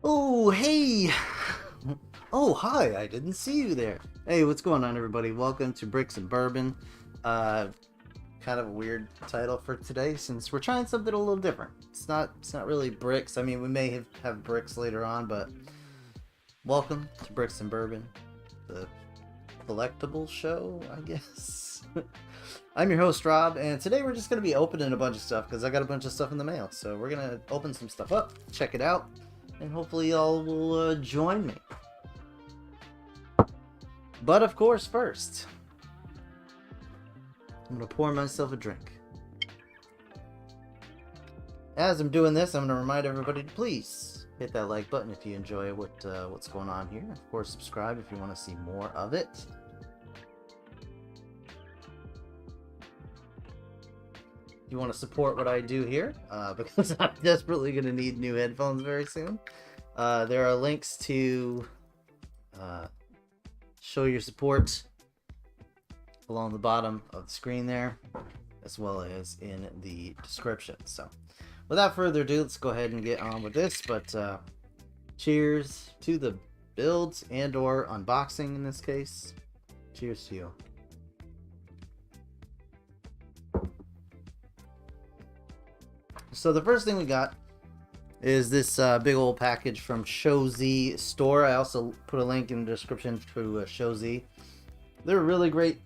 Oh, hey! Oh, hi, I didn't see you there. Hey, what's going on, everybody? Welcome to Bricks and Bourbon. Kind of a weird title for today since we're trying something a little different. It's not really bricks. I mean, we may have bricks later on, but welcome to Bricks and Bourbon, the collectible show, I guess. I'm your host, Rob, and today we're just going to be opening a bunch of stuff because I got a bunch of stuff in the mail. So we're going to open some stuff up, check it out, and hopefully y'all will join me. But of course, first, I'm going to pour myself a drink. As I'm doing this, I'm going to remind everybody to please hit that like button if you enjoy what's going on here. Of course, subscribe if you want to see more of it. You want to support what I do here, because I'm desperately going to need new headphones very soon. There are links to show your support along the bottom of the screen there, as well as in the description. So without further ado, let's go ahead and get on with this. But cheers to the builds and or unboxing in this case. Cheers to you. So the first thing we got is this big old package from Show Z store. I also put a link in the description to Show Z. They're a really great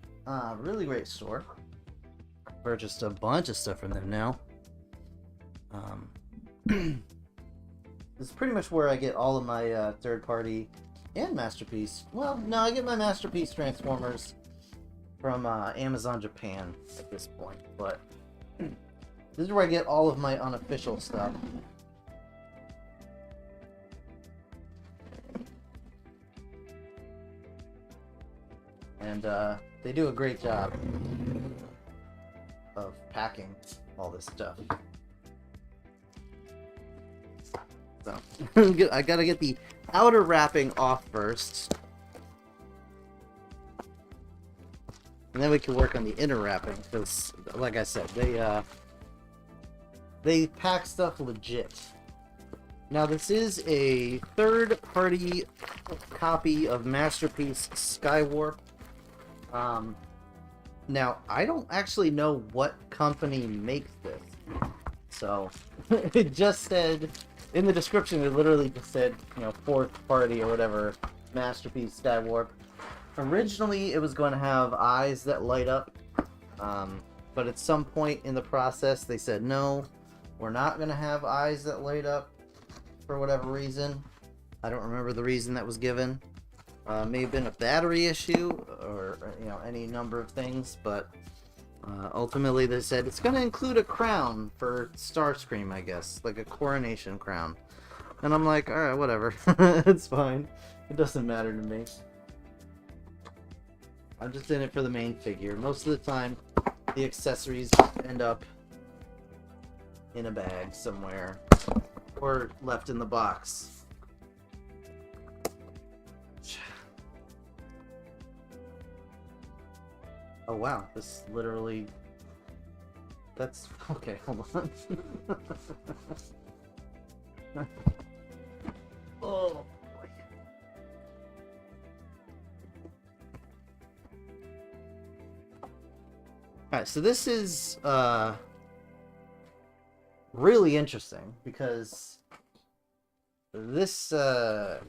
store. Purchased a bunch of stuff from them now. This is pretty much where I get all of my third-party and Masterpiece. Well, no, I get my Masterpiece Transformers from Amazon Japan at this point, but this is where I get all of my unofficial stuff. And they do a great job of packing all this stuff. So, I gotta get the outer wrapping off first. And then we can work on the inner wrapping, because, like I said, they pack stuff legit. Now, this is a third-party copy of Masterpiece Sywarp. Now, I don't actually know what company makes this. So, it just said, in the description, it literally just said, you know, fourth party or whatever, Masterpiece Sywarp. Originally, it was going to have eyes that light up, but at some point in the process, they said, no, we're not going to have eyes that light up for whatever reason. I don't remember the reason that was given. May have been a battery issue or you know, any number of things, but ultimately they said it's going to include a crown for Starscream, I guess, like a coronation crown. And I'm like, all right, whatever. It's fine. It doesn't matter to me. I'm just in it for the main figure. Most of the time, the accessories end up in a bag somewhere or left in the box. Oh wow, this literally... That's... Okay, hold on. Oh boy. Alright, so this is really interesting because this the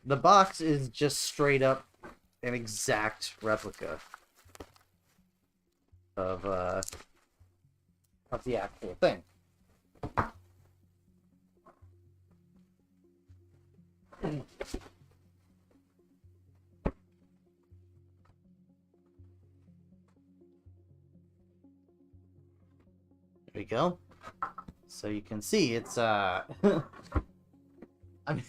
box is just straight up an exact replica of the actual thing. There we go. So you can see it's I mean,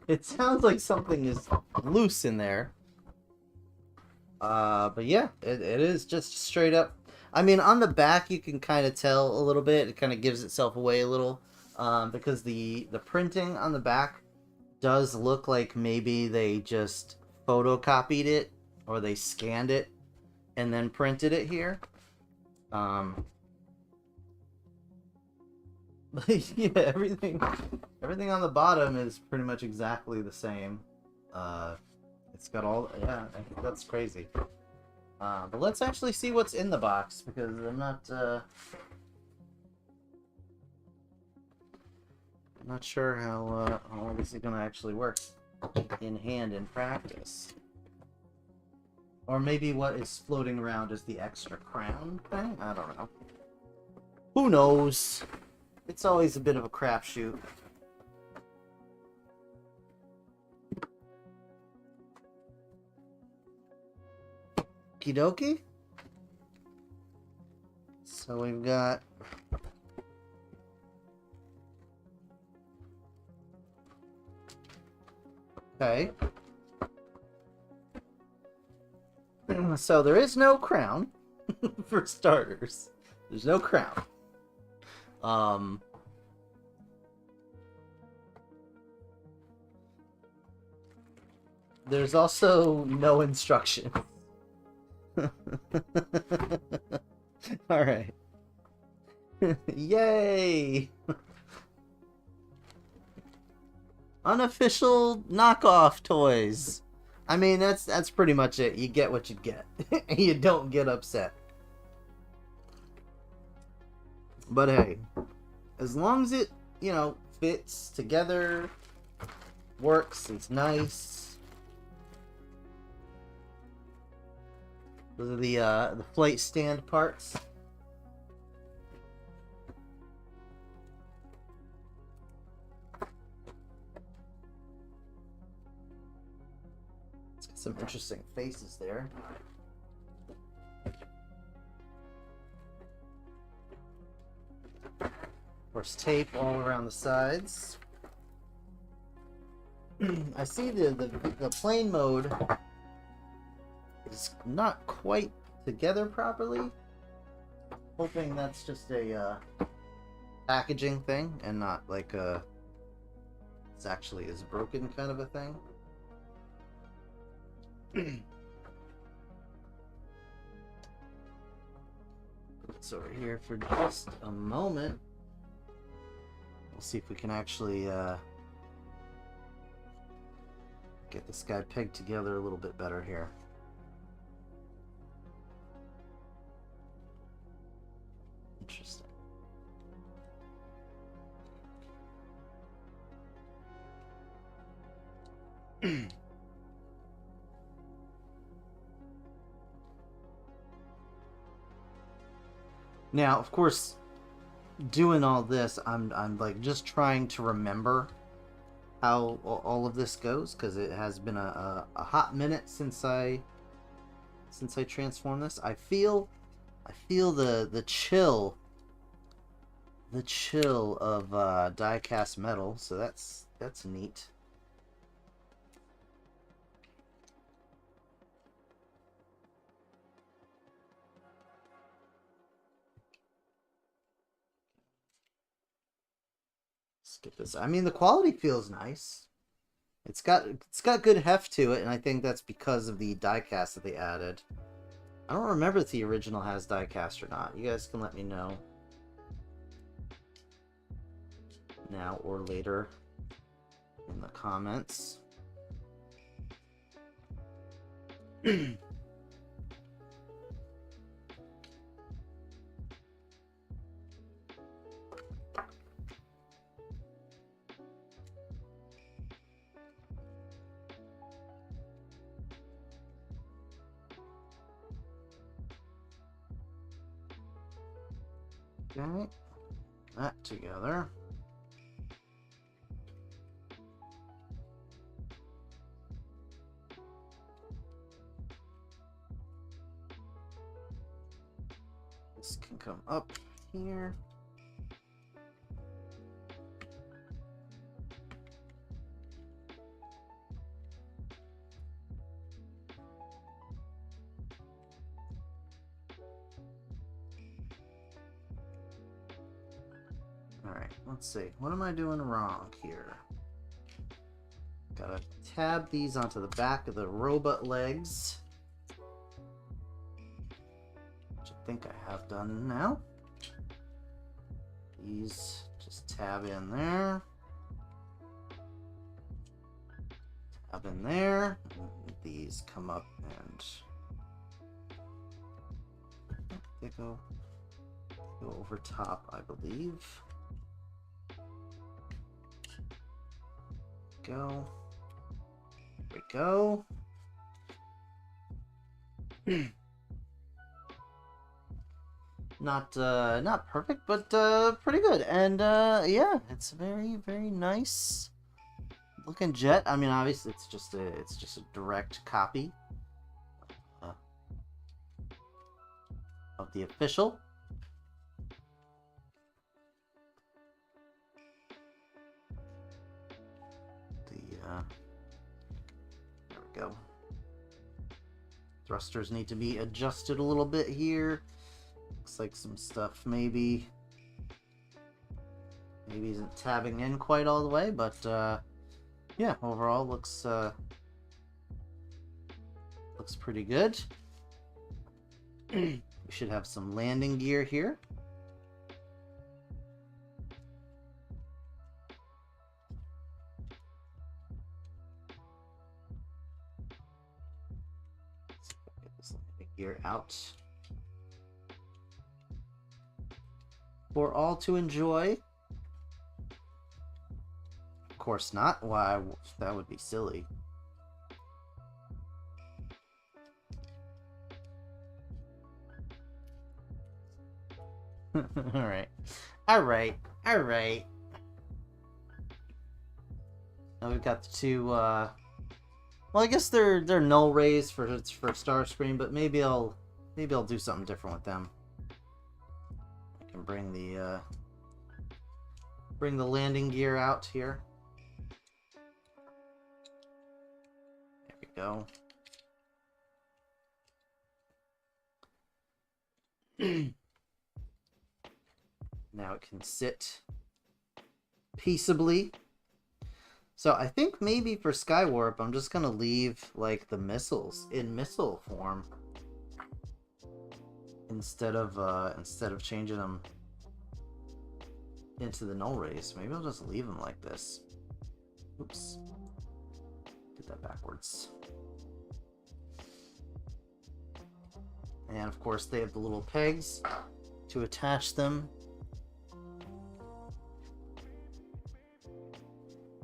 it sounds like something is loose in there. But yeah, it is just straight up. I mean, on the back you can kind of tell a little bit. It kind of gives itself away a little, because the printing on the back does look like maybe they just photocopied it or they scanned it and then printed it here. Yeah, everything on the bottom is pretty much exactly the same. It's got all, yeah, I think that's crazy. But let's actually see what's in the box, because I'm not sure how all this is gonna actually work in practice. Or maybe what is floating around is the extra crown thing? I don't know. Who knows? It's always a bit of a crapshoot. Okie dokie. So we've got... Okay. So there is no crown, for starters. There's no crown. There's also no instruction. Alright. Yay! Unofficial knockoff toys. I mean, that's pretty much it. You get what you get. And you don't get upset. But hey, as long as it, you know, fits together, works, it's nice. Those are the flight stand parts. It's got some interesting faces there. Of course, tape all around the sides. I see the plane mode is not quite together properly. Hoping that's just a packaging thing and not like a this actually is broken kind of a thing. It's over here for just a moment. We'll see if we can actually get this guy pegged together a little bit better here. Interesting. Now, of course, doing all this, I'm like just trying to remember how all of this goes, because it has been a hot minute since I transformed this. I feel the chill of die-cast metal, so that's neat. Let's get this. I mean, the quality feels nice. It's got good heft to it, and I think that's because of the die-cast that they added. I don't remember if the original has die-cast or not. You guys can let me know now or later in the comments. Okay, that together. This can come up here. Alright, let's see. What am I doing wrong here? Gotta tab these onto the back of the robot legs. Which I think I have done now. These just tab in there. Tab in there. These come up and they go over top, I believe. Go. There we go. Not perfect, but pretty good. And yeah, it's a very, very nice looking jet. I mean, obviously it's just a direct copy of the official. There we go. Thrusters need to be adjusted a little bit here. Looks like some stuff maybe isn't tabbing in quite all the way, but yeah, overall looks pretty good. We should have some landing gear here. Get this landing gear out for all to enjoy. Of course not. Why? That would be silly. Alright. Alright. Now we've got the two, well, I guess they're null rays for Starscream, but maybe I'll do something different with them. I can bring the landing gear out here. There we go. Now it can sit peaceably. So I think maybe for Sywarp, I'm just gonna leave like the missiles in missile form instead of changing them into the null rays. Maybe I'll just leave them like this. Oops, did that backwards. And of course they have the little pegs to attach them.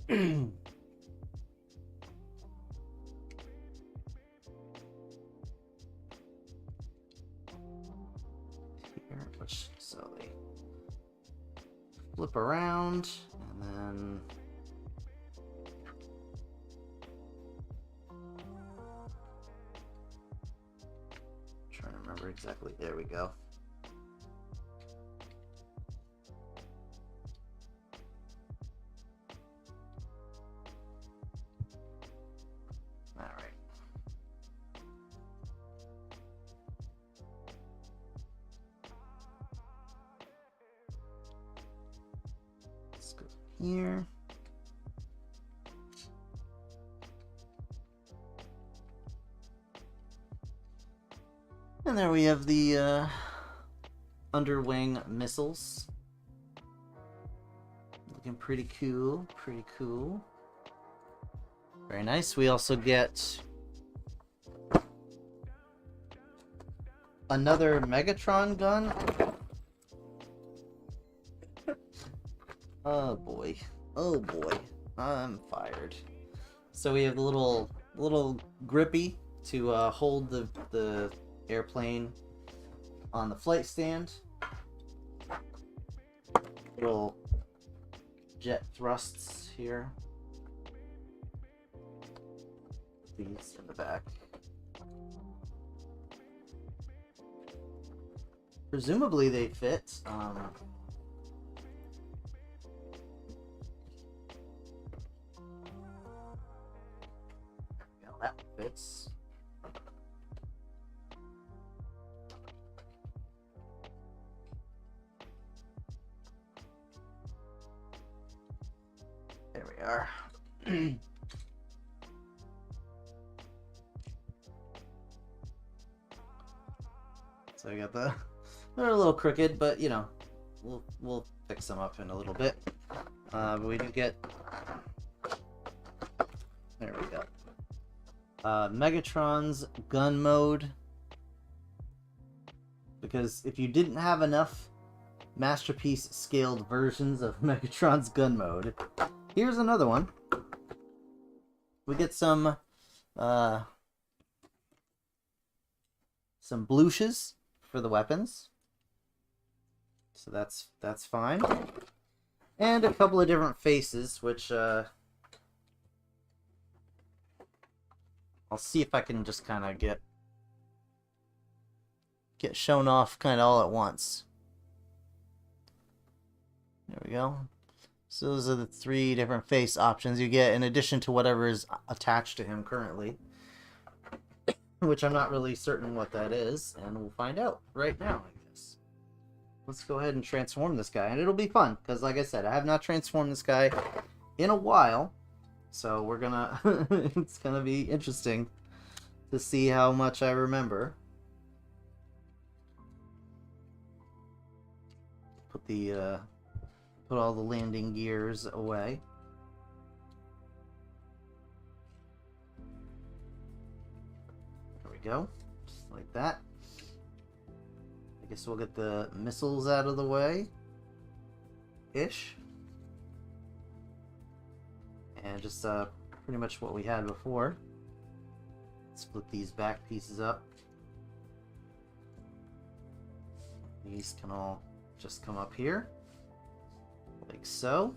Here, so they flip around and then trying to remember exactly. There we go. Here. And there we have the underwing missiles. Looking pretty cool, Very nice. We also get another Megatron gun. Oh boy. Oh boy. I'm fired. So we have the little grippy to hold the airplane on the flight stand. Little jet thrusts here. These in the back. Presumably they fit. That fits. There we are. So I got they're a little crooked, but you know, we'll fix them up in a little bit. But we do get... There we go. Megatron's gun mode. Because if you didn't have enough Masterpiece scaled versions of Megatron's gun mode, here's another one. We get some blouches for the weapons. So that's fine. And a couple of different faces, which I'll see if I can just kind of get shown off kind of all at once. There we go. So those are the 3 different face options you get in addition to whatever is attached to him currently. Which I'm not really certain what that is, and we'll find out right now, I guess. Let's go ahead and transform this guy, and it'll be fun, because like I said, I have not transformed this guy in a while, so we're gonna... it's gonna be interesting to see how much I remember. Put all the landing gears away. There we go. Just like that. I guess we'll get the missiles out of the way. Ish. And just pretty much what we had before. Split these back pieces up. These can all just come up here. Like so.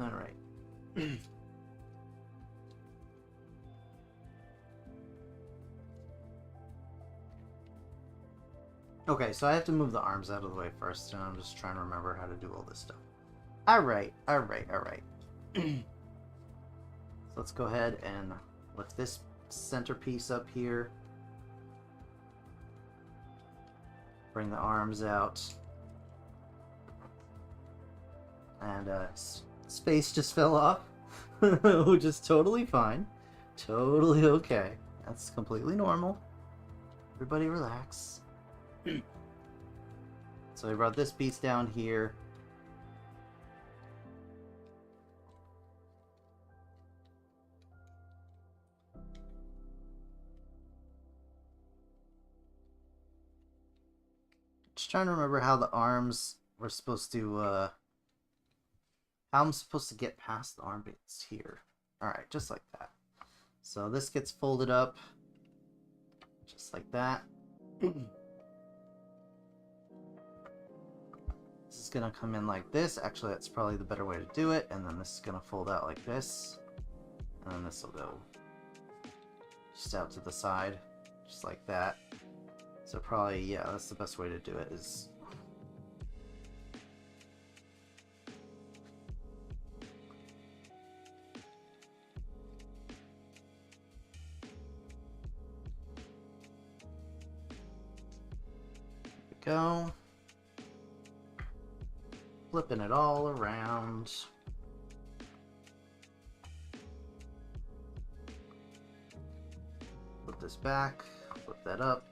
Alright. Okay, so I have to move the arms out of the way first, and I'm just trying to remember how to do all this stuff. Alright. So let's go ahead and lift this centerpiece up here. Bring the arms out. And space just fell off, which is totally fine. Totally okay. That's completely normal. Everybody relax. So I brought this piece down here. Just trying to remember how the arms were supposed to, how I'm supposed to get past the armpits here. Alright, just like that. So this gets folded up, just like that. This is going to come in like this. Actually, that's probably the better way to do it. And then this is going to fold out like this. And then this will go just out to the side, just like that. So probably, yeah, that's the best way to do it is... There we go. Flipping it all around. Flip this back, flip that up.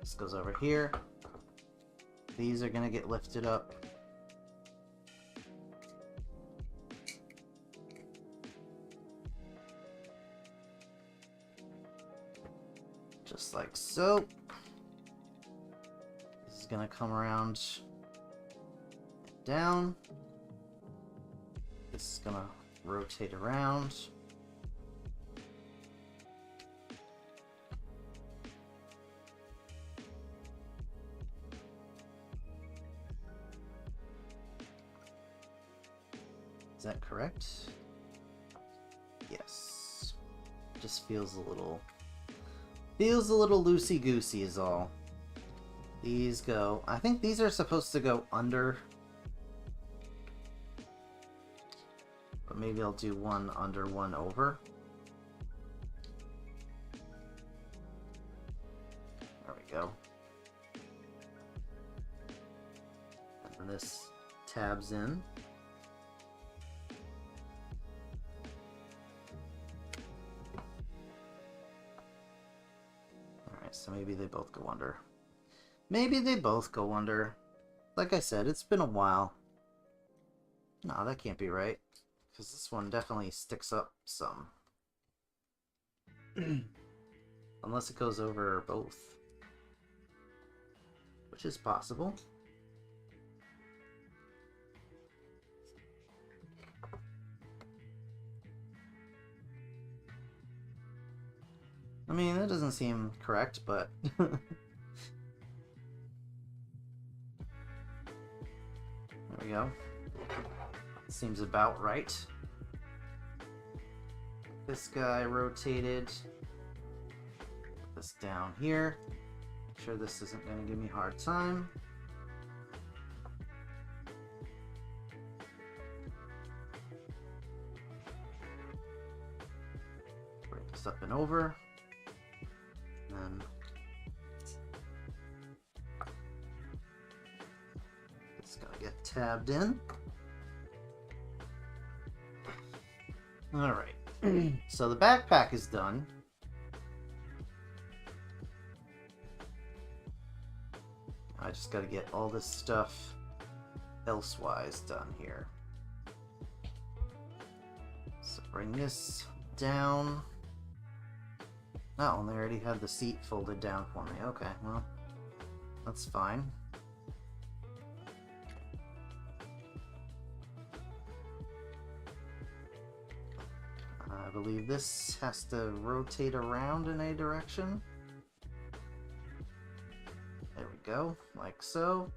This goes over here. These are gonna get lifted up. Just like so. This is gonna come around down. This is gonna rotate around. Is that correct? Yes. Just feels a little loosey-goosey is all. These go, I think these are supposed to go under. But maybe I'll do one under, one over. There we go. And then this tabs in. maybe they both go under. Maybe they both go under. Like I said, it's been a while. No, that can't be right. Because this one definitely sticks up some. Unless it goes over both. Which is possible. I mean, that doesn't seem correct, but... There we go. Seems about right. This guy rotated. Put this down here. Make sure this isn't going to give me a hard time. Bring this up and over. And then it's going to get tabbed in. Alright, so the backpack is done. I just gotta get all this stuff elsewise done here. So bring this down. Oh, and they already had the seat folded down for me. Okay, well, that's fine. I believe this has to rotate around in a direction. There we go, like so.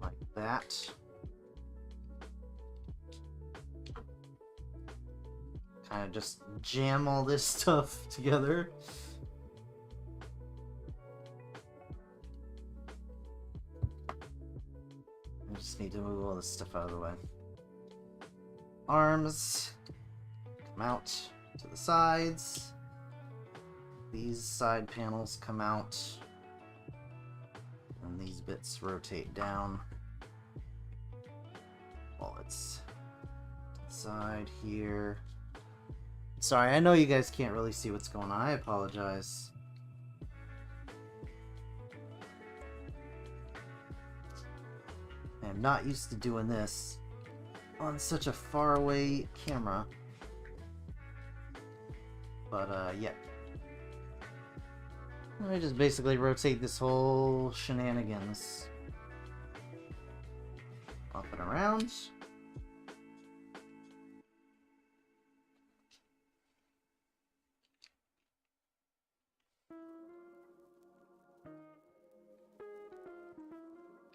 Like that. Kind of just jam all this stuff together. I just need to move all this stuff out of the way. Arms come out to the sides. These side panels come out. And these bits rotate down. While it's inside here. Sorry, I know you guys can't really see what's going on. I apologize. I'm not used to doing this on such a far away camera. But yeah. I just basically rotate this whole shenanigans up and around.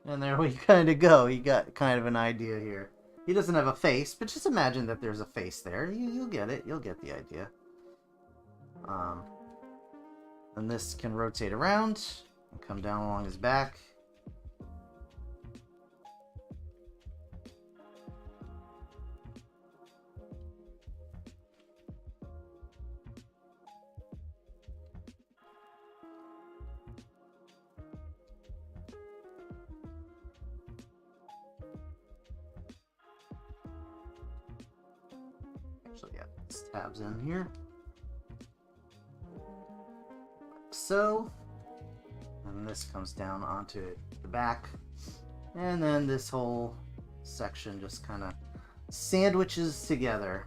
And there we kind of go. You got kind of an idea here. He doesn't have a face, but just imagine that there's a face there. You'll get it. You'll get the idea. And this can rotate around and come down along his back. Actually, yeah, this tabs in here. So, and this comes down onto the back, and then this whole section just kind of sandwiches together.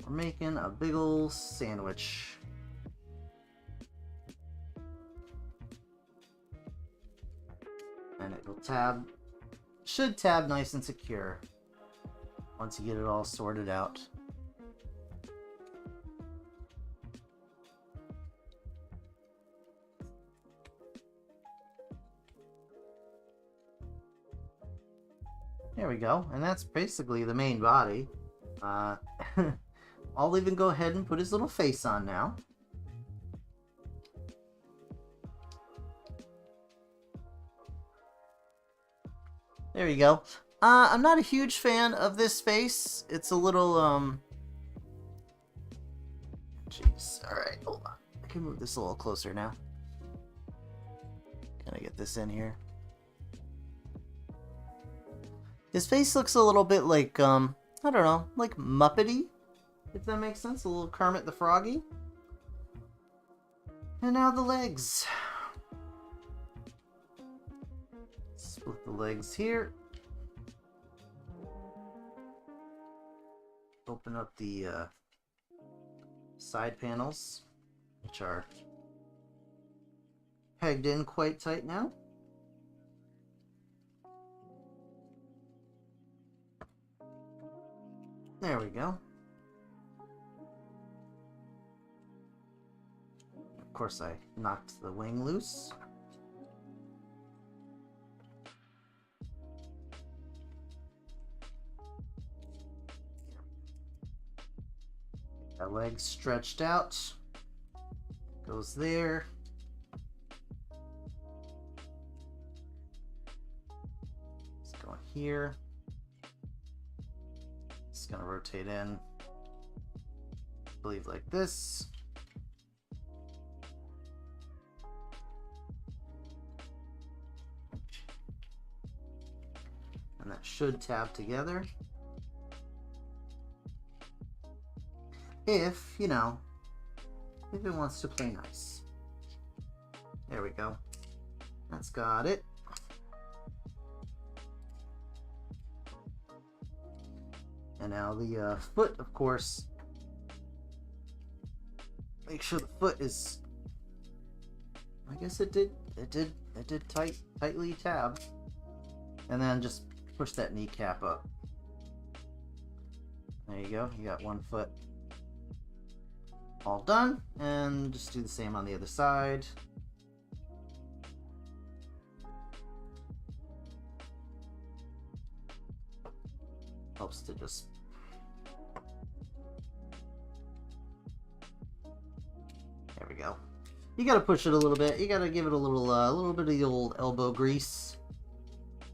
We're making a big ol' sandwich. And it will tab, should tab nice and secure once you get it all sorted out. There we go, and that's basically the main body. I'll even go ahead and put his little face on now. There you go. I'm not a huge fan of this face. It's a little, jeez. Alright, hold on. I can move this a little closer now. Can I get this in here? His face looks a little bit like, I don't know, like Muppety, if that makes sense. A little Kermit the Froggy. And now the legs. Split the legs here. Open up the side panels, which are pegged in quite tight now. There we go. Of course, I knocked the wing loose. That leg stretched out. Goes there. It's going here. It's gonna rotate in, I believe, like this. And that should tab together. If, you know, if it wants to play nice. There we go. That's got it. And now the foot, of course. Make sure the foot is. I guess it did tightly tab. And then just push that kneecap up. There you go. You got one foot all done, and just do the same on the other side. Helps to just there we go. You gotta push it a little bit. You gotta give it a little bit of the old elbow grease.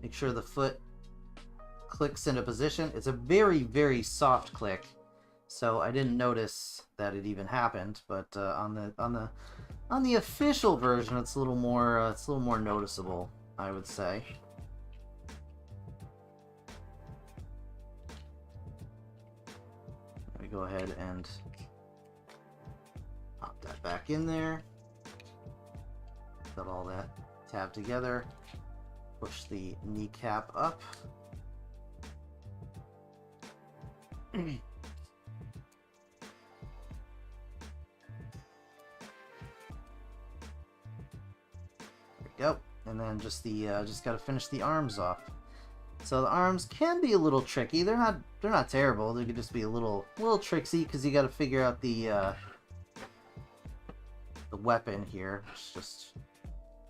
Make sure the foot clicks into position. It's a very, very soft click, so I didn't notice that it even happened. But on the official version, it's a little more noticeable, I would say. Let me go ahead and pop that back in there. Got all that tab together. Push the kneecap up. There we go. And then just got to finish the arms off. So the arms can be a little tricky. They're not terrible. They could just be a little tricksy because you got to figure out the weapon here. Just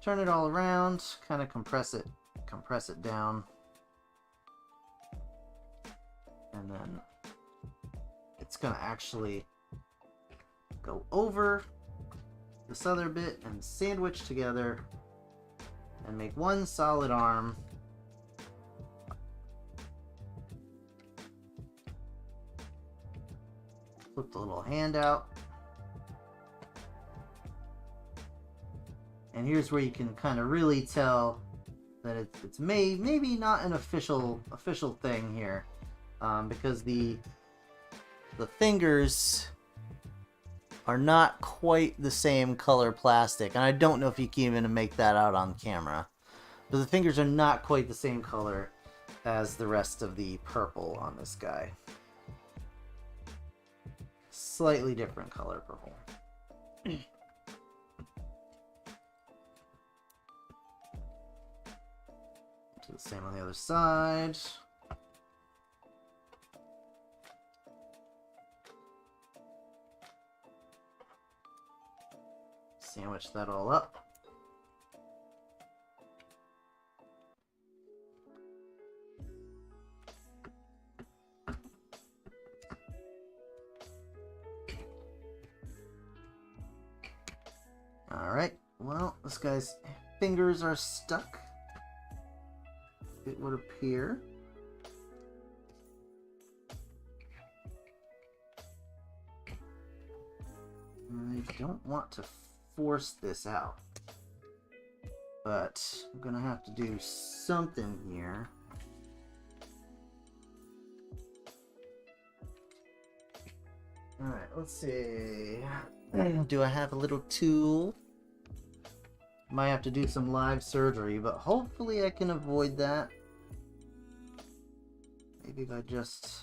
turn it all around, kind of compress it down, and then it's gonna actually go over this other bit and sandwich together and make one solid arm. Flip the little hand out. And here's where you can kind of really tell that it's maybe not an official thing here, because the fingers are not quite the same color plastic, and I don't know if you can even make that out on camera, but the fingers are not quite the same color as the rest of the purple on this guy. Slightly different color purple. Do the same on the other side. Sandwich that all up. Alright, well, this guy's fingers are stuck, it would appear. I don't want to force this out, but I'm gonna have to do something here. Alright, let's see. Do I have a little tool? Might have to do some live surgery, but hopefully I can avoid that. Maybe if I just...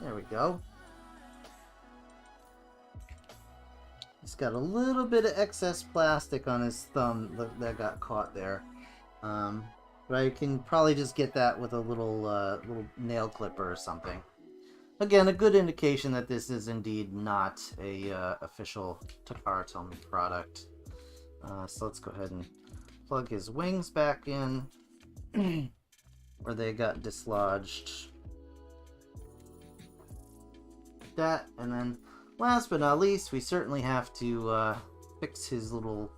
There we go. He's got a little bit of excess plastic on his thumb that got caught there. But I can probably just get that with a little nail clipper or something. Again, a good indication that this is indeed not a official Takara product. So let's go ahead and plug his wings back in where they got dislodged. That, and then last but not least, we certainly have to fix his little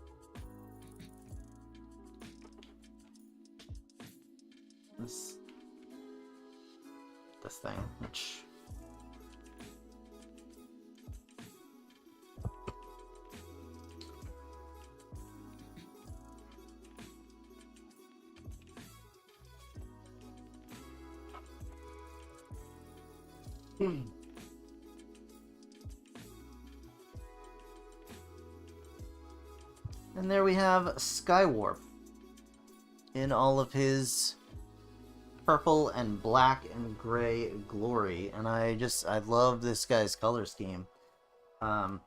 this thing, which and there we have Sywarp in all of his purple and black and gray glory, and I love this guy's color scheme. The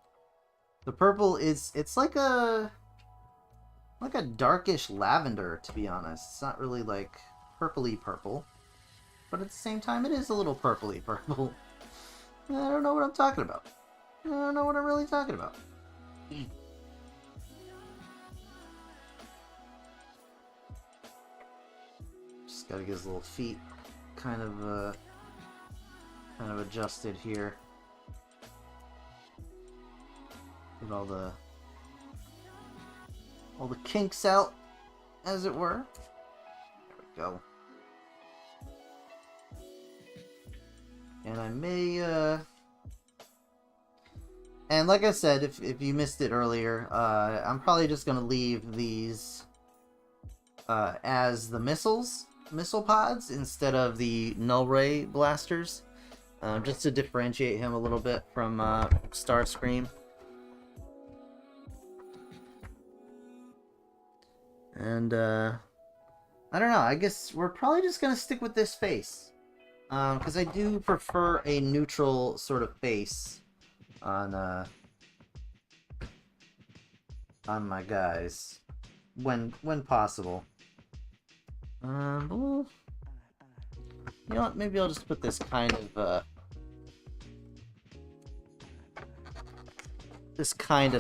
purple it's like a darkish lavender, to be honest. It's not really like purpley purple, but at the same time it is a little purpley purple. I don't know what I'm talking about. I don't know what I'm really talking about. Just gotta get his little feet kind of adjusted here. Get all the kinks out, as it were. There we go. And I may and like I said, if you missed it earlier, I'm probably just gonna leave these as the missile pods instead of the null ray blasters, just to differentiate him a little bit from Starscream. And I don't know, I guess we're probably just gonna stick with this face, because I do prefer a neutral sort of face on my guys when possible. Well, you know what? Maybe I'll just put this kind of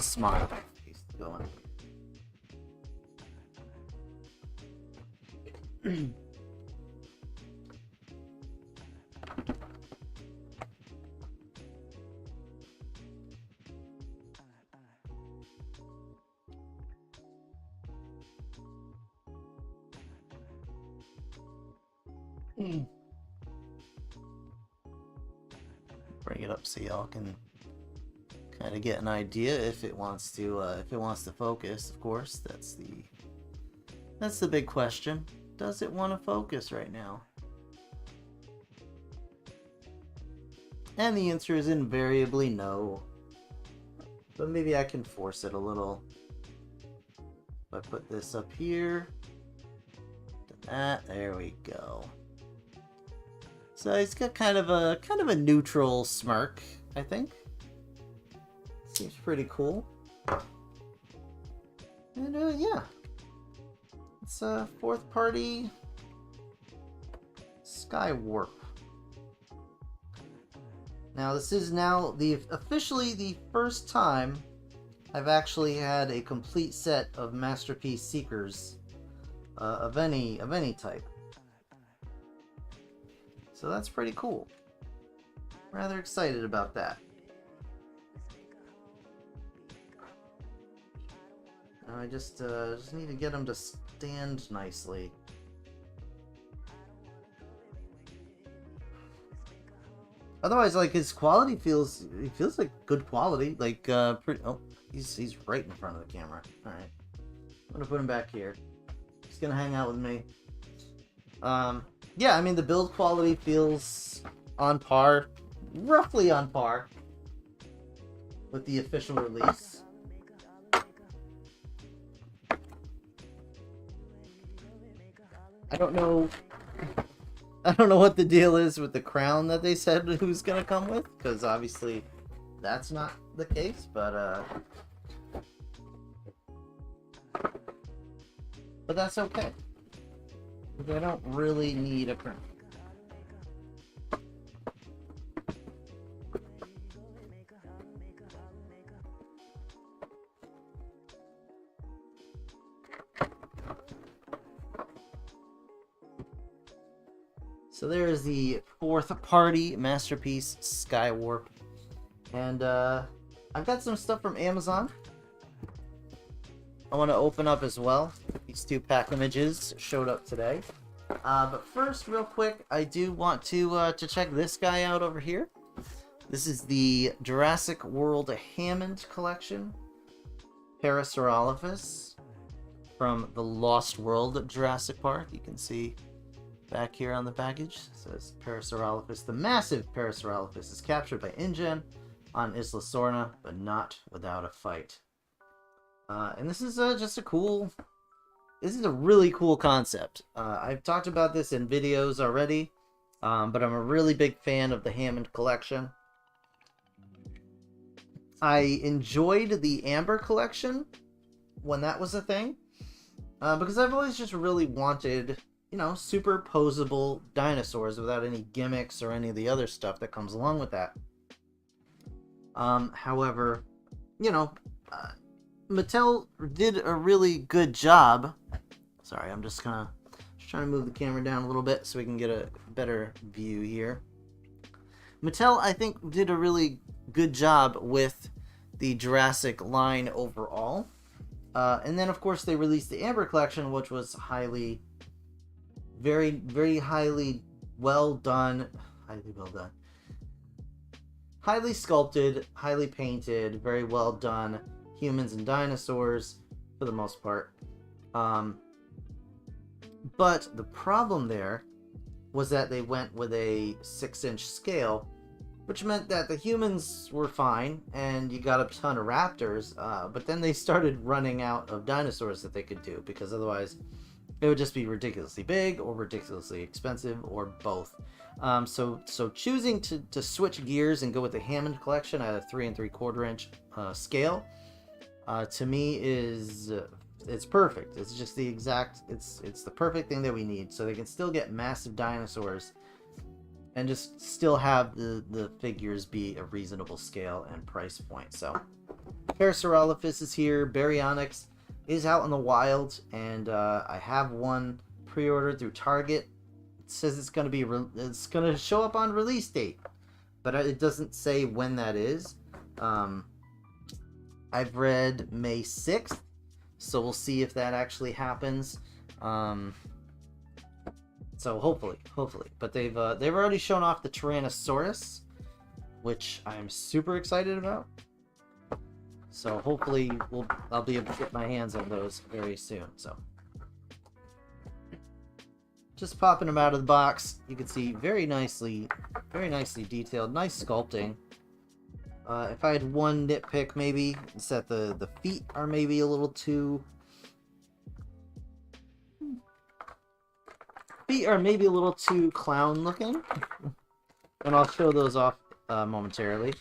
smile face going. Bring it up so y'all can kind of get an idea if it wants to focus. Of course, that's the big question. Does it want to focus right now? And the answer is invariably no. But maybe I can force it a little. If I put this up here, there we go. So he's got kind of a neutral smirk, I think. Seems pretty cool. And yeah, it's a fourth party Sywarp. Now this is now officially the first time I've actually had a complete set of Masterpiece Seekers of any type. So that's pretty cool. Rather excited about that. I just need to get them to stand nicely. Otherwise, like, his quality he feels like good quality. Like, pretty. Oh, he's right in front of the camera. All right, I'm gonna put him back here. He's gonna hang out with me. Yeah, I mean, the build quality feels on par, roughly on par with the official release. I don't know what the deal is with the crown that they said who's gonna come with, because obviously that's not the case, but that's okay. I don't really need a crown. So there's the fourth party masterpiece, Sywarp. And I've got some stuff from Amazon I want to open up as well. These two pack images showed up today. But first, real quick, I do want to check this guy out over here. This is the Jurassic World Hammond collection. Parasaurolophus from the Lost World of Jurassic Park. You can see back here on the package. It says Parasaurolophus. The massive Parasaurolophus is captured by InGen on Isla Sorna, but not without a fight. And this is just a cool... This is a really cool concept. I've talked about this in videos already, but I'm a really big fan of the Hammond collection. I enjoyed the Amber collection when that was a thing, because I've always just really wanted, you know, superposable dinosaurs without any gimmicks or any of the other stuff that comes along with that. However, you know, Mattel did a really good job. Sorry, I'm just trying to move the camera down a little bit so we can get a better view here. Mattel, I think, did a really good job with the Jurassic line overall. And then, of course, they released the Amber collection, which was very, very highly well done. Highly sculpted, highly painted, very well done humans and dinosaurs, for the most part. But the problem there was that they went with a 6-inch scale, which meant that the humans were fine, and you got a ton of raptors, but then they started running out of dinosaurs that they could do, because otherwise it would just be ridiculously big, or ridiculously expensive, or both. So choosing to switch gears and go with the Hammond collection at a 3 3/4-inch scale, to me is... it's perfect. It's just the exact... It's the perfect thing that we need, so they can still get massive dinosaurs and just still have the figures be a reasonable scale and price point. So Parasaurolophus is here. Baryonyx is out in the wild, and I have one pre-ordered through Target. It says it's going to show up on release date, but it doesn't say when that is. I've read May 6th, so we'll see if that actually happens. So hopefully. But they've already shown off the Tyrannosaurus, which I'm super excited about. So hopefully I'll be able to get my hands on those very soon. So just popping them out of the box, you can see very nicely detailed, nice sculpting. If I had one nitpick, maybe it's that the feet are maybe a little too... clown looking, and I'll show those off momentarily.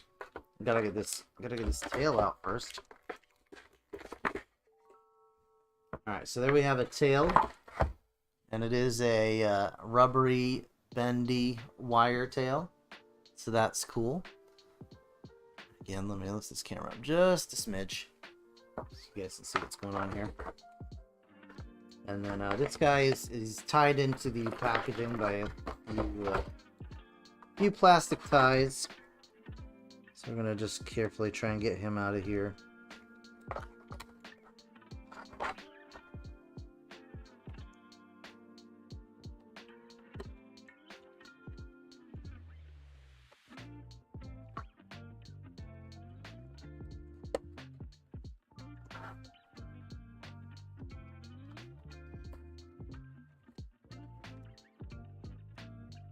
Gotta get this tail out first. Alright, so there we have a tail, and it is a rubbery, bendy wire tail, so that's cool. Again, let me lift this camera up just a smidge so you guys can see what's going on here. And then this guy is tied into the packaging by a few plastic ties. So we're going to just carefully try and get him out of here.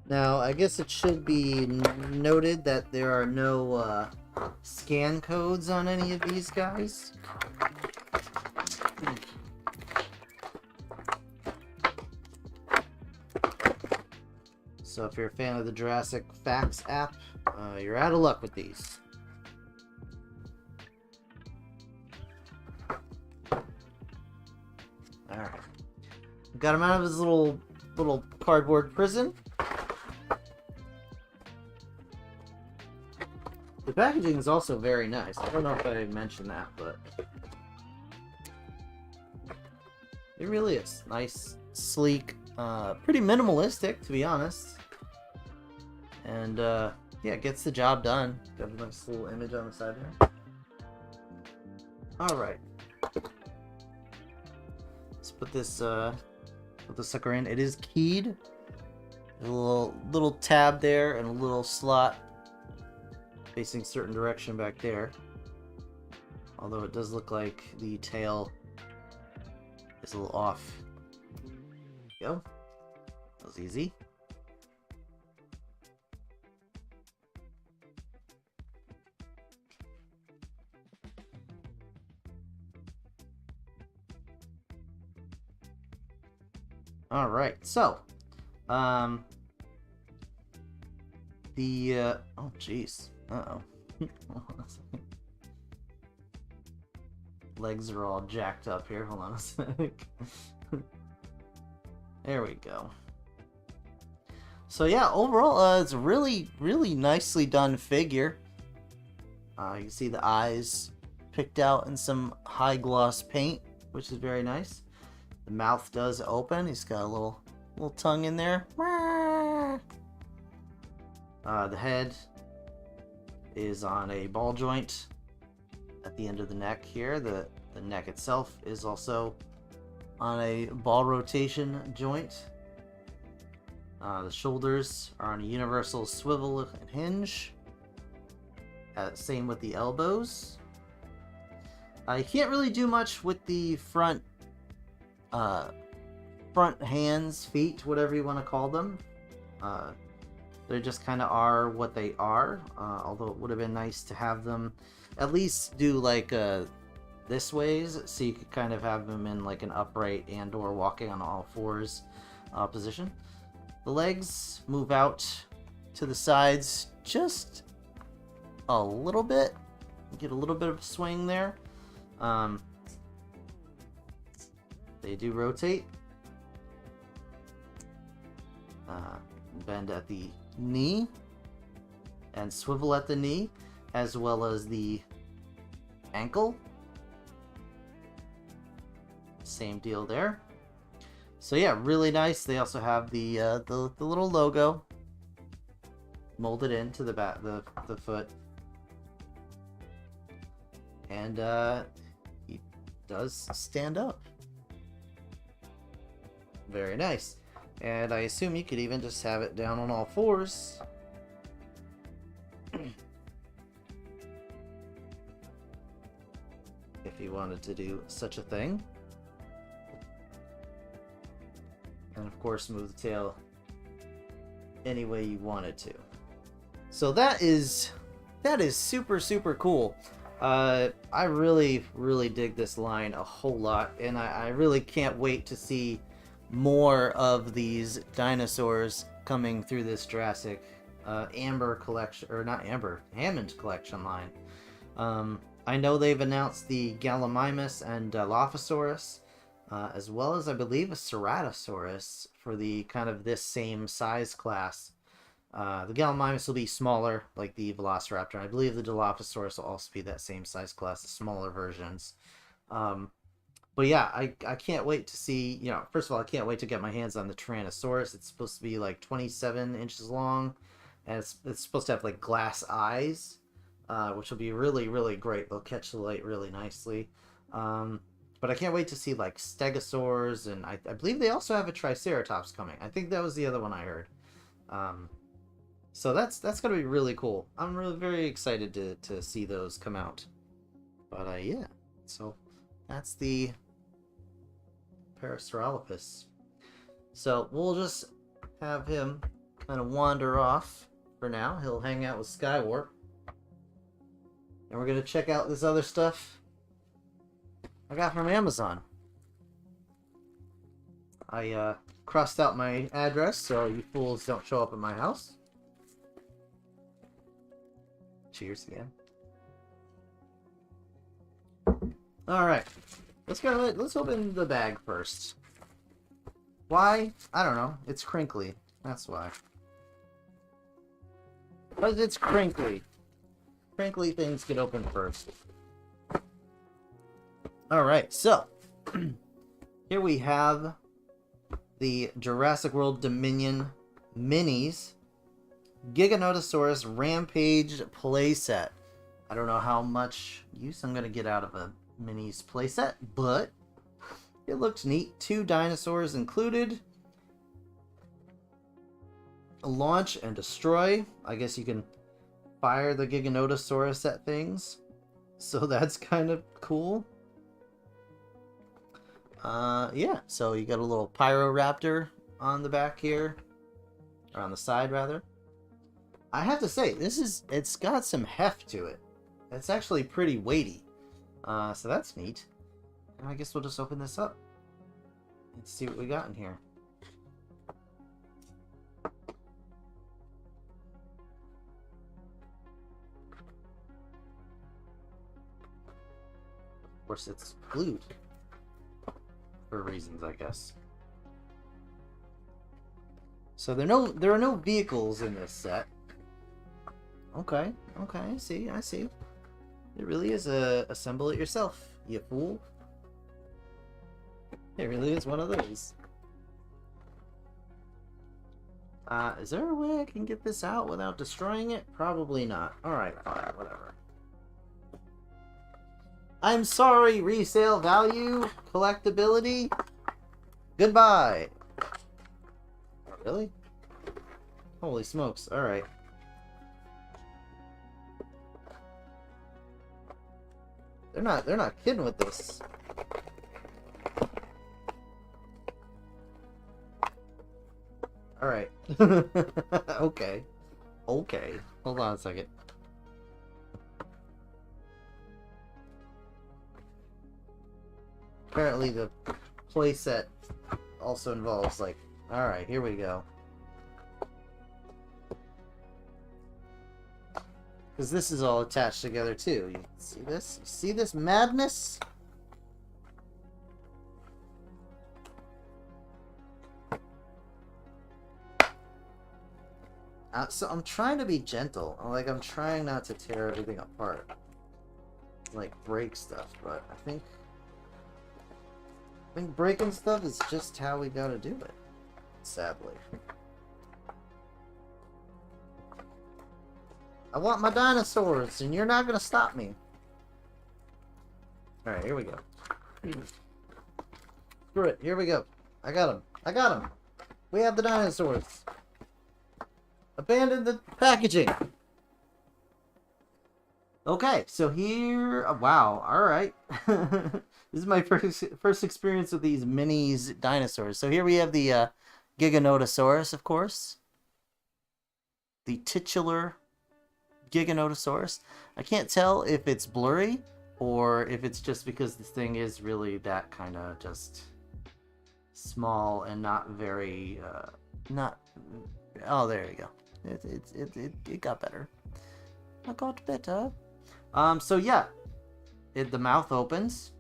Now, I guess it should be noted that there are no scan codes on any of these guys. So if you're a fan of the Jurassic Facts app, you're out of luck with these. Alright. Got him out of his little cardboard prison. The packaging is also very nice. I don't know if I mentioned that, but it really is nice, sleek, pretty minimalistic, to be honest. And yeah, it gets the job done. Got a nice little image on the side here. All right, let's put this sucker in. It is keyed. A little tab there and a little slot facing a certain direction back there. Although it does look like the tail is a little off. There we go. That was easy. All right, so oh jeez, hold on a second. Legs are all jacked up here. Hold on a sec. There we go. So yeah, overall, it's a really nicely done figure. You can see the eyes picked out in some high gloss paint, which is very nice. The mouth does open. He's got a little tongue in there. The head is on a ball joint at the end of the neck here. The neck itself is also on a ball rotation joint. The shoulders are on a universal swivel and hinge. Same with the elbows. You can't really do much with the front hands, feet, whatever you want to call them. They just kind of are what they are, although it would have been nice to have them at least do like this ways, so you could kind of have them in like an upright and or walking on all fours position. The legs move out to the sides just a little bit. Get a little bit of a swing there. They do rotate. Bend at the knee and swivel at the knee, as well as the ankle. Same deal there. So yeah, really nice. They also have the little logo molded into the back, the foot, and he does stand up. Very nice. And I assume you could even just have it down on all fours. If you wanted to do such a thing. And of course move the tail any way you wanted to. So that is super cool. I really dig this line a whole lot, and I really can't wait to see more of these dinosaurs coming through this Jurassic Amber collection, or not Amber, Hammond collection line. I know they've announced the Gallimimus and Dilophosaurus, as well as I believe a Ceratosaurus for the kind of this same size class. The Gallimimus will be smaller, like the Velociraptor. I believe the Dilophosaurus will also be that same size class, the smaller versions. But yeah, I can't wait to see, you know, first of all, I can't wait to get my hands on the Tyrannosaurus. It's supposed to be like 27 inches long, and it's supposed to have like glass eyes, which will be really great. They'll catch the light really nicely. But I can't wait to see like Stegosaurs, and I believe they also have a Triceratops coming. I think that was the other one I heard. So that's gonna be really cool. I'm really very excited to see those come out. But yeah, so that's the Parasaurolophus. So we'll just have him kind of wander off for now. He'll hang out with Sywarp. And we're going to check out this other stuff I got from Amazon. I crossed out my address so you fools don't show up at my house. Cheers again. Alright. Let's open the bag first. Why? I don't know. It's crinkly. That's why. Because it's crinkly. Crinkly things get opened first. Alright, so here we have the Jurassic World Dominion Minis Giganotosaurus Rampage playset. I don't know how much use I'm going to get out of a Minis playset, but it looks neat. 2 dinosaurs included. Launch and destroy. I guess you can fire the Giganotosaurus at things. So that's kind of cool. Yeah, so you got a little Raptor on the back here. Or on the side, rather. I have to say, it's got some heft to it. It's actually pretty weighty. So that's neat. And I guess we'll just open this up. Let's see what we got in here. Of course, it's glued. For reasons, I guess. So there are no vehicles in this set. Okay, I see. It really is a assemble it yourself, you fool. It really is one of those. Is there a way I can get this out without destroying it? Probably not. Alright, fine, whatever. I'm sorry, resale value, collectability. Goodbye. Oh, really? Holy smokes, alright. They're not kidding with this. Alright. Okay. Hold on a second. Apparently the playset also involves, like... Alright, here we go. Because this is all attached together too. You see this? You see this madness? So I'm trying to be gentle. Like, I'm trying not to tear everything apart. Like, break stuff, but I think breaking stuff is just how we gotta do it. Sadly. I want my dinosaurs, and you're not gonna stop me. Alright, here we go. Screw it, here we go. I got him. We have the dinosaurs. Abandon the packaging. Okay, so here... wow, alright. This is my first experience with these minis dinosaurs. So here we have the Giganotosaurus, of course. The titular Giganotosaurus. I can't tell if it's blurry or if it's just because this thing is really that kind of just small and not very... oh, there you go. It got better. I got better. So yeah, the mouth opens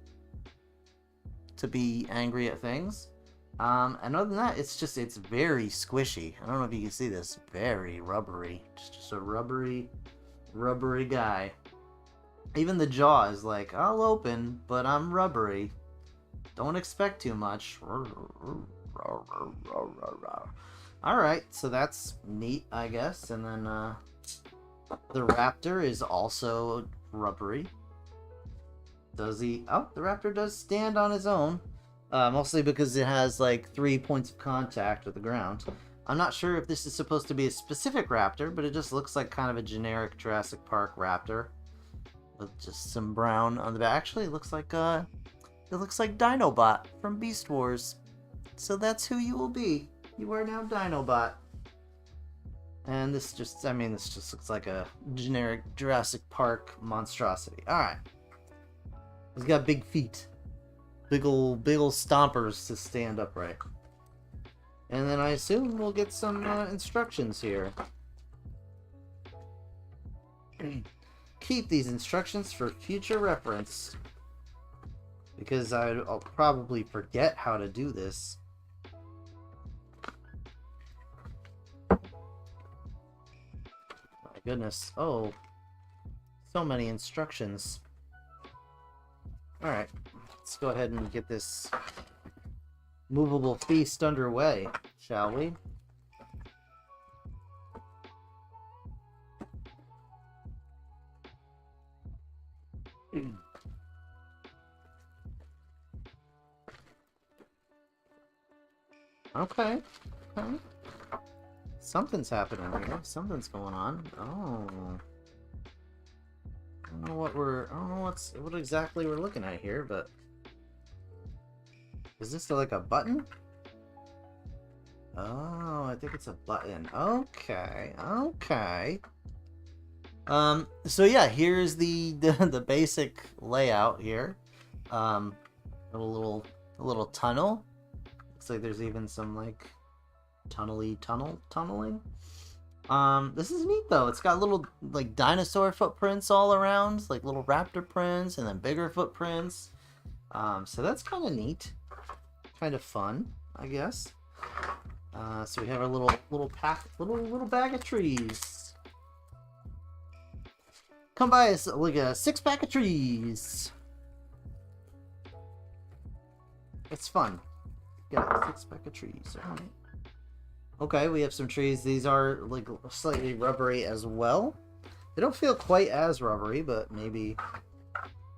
to be angry at things. And other than that, it's very squishy. I don't know if you can see this. Very rubbery. Just a rubbery guy. Even the jaw is like, I'll open, but I'm rubbery. Don't expect too much. Alright, so that's neat, I guess. And then the Raptor is also rubbery. Does he... oh, the Raptor does stand on his own. Mostly because it has like 3 points of contact with the ground. I'm not sure if this is supposed to be a specific Raptor, but it just looks like kind of a generic Jurassic Park Raptor. With just some brown on the back. Actually, it looks like Dinobot from Beast Wars. So that's who you will be. You are now Dinobot. And this just, I mean, this just looks like a generic Jurassic Park monstrosity. Alright. He's got big feet. Big ol' stompers to stand upright. And then I assume we'll get some instructions here. Keep these instructions for future reference. Because I'll probably forget how to do this. Goodness. Oh. So many instructions. Alright. Let's go ahead and get this movable feast underway, shall we? Okay. Okay. Something's happening here. Something's going on. Oh. I don't know what exactly we're looking at here, but is this like a button? Oh, I think it's a button. Okay. Okay. So yeah, here's the basic layout here. A little tunnel. Looks like there's even some like tunneling. This is neat though. It's got little like dinosaur footprints all around, like little raptor prints and then bigger footprints. So that's kind of neat, kind of fun, I guess. So we have our little bag of trees. Come by us like a 6-pack of trees. It's fun. Got a 6-pack of trees. All right. Okay, we have some trees. These are like slightly rubbery as well. They don't feel quite as rubbery, but maybe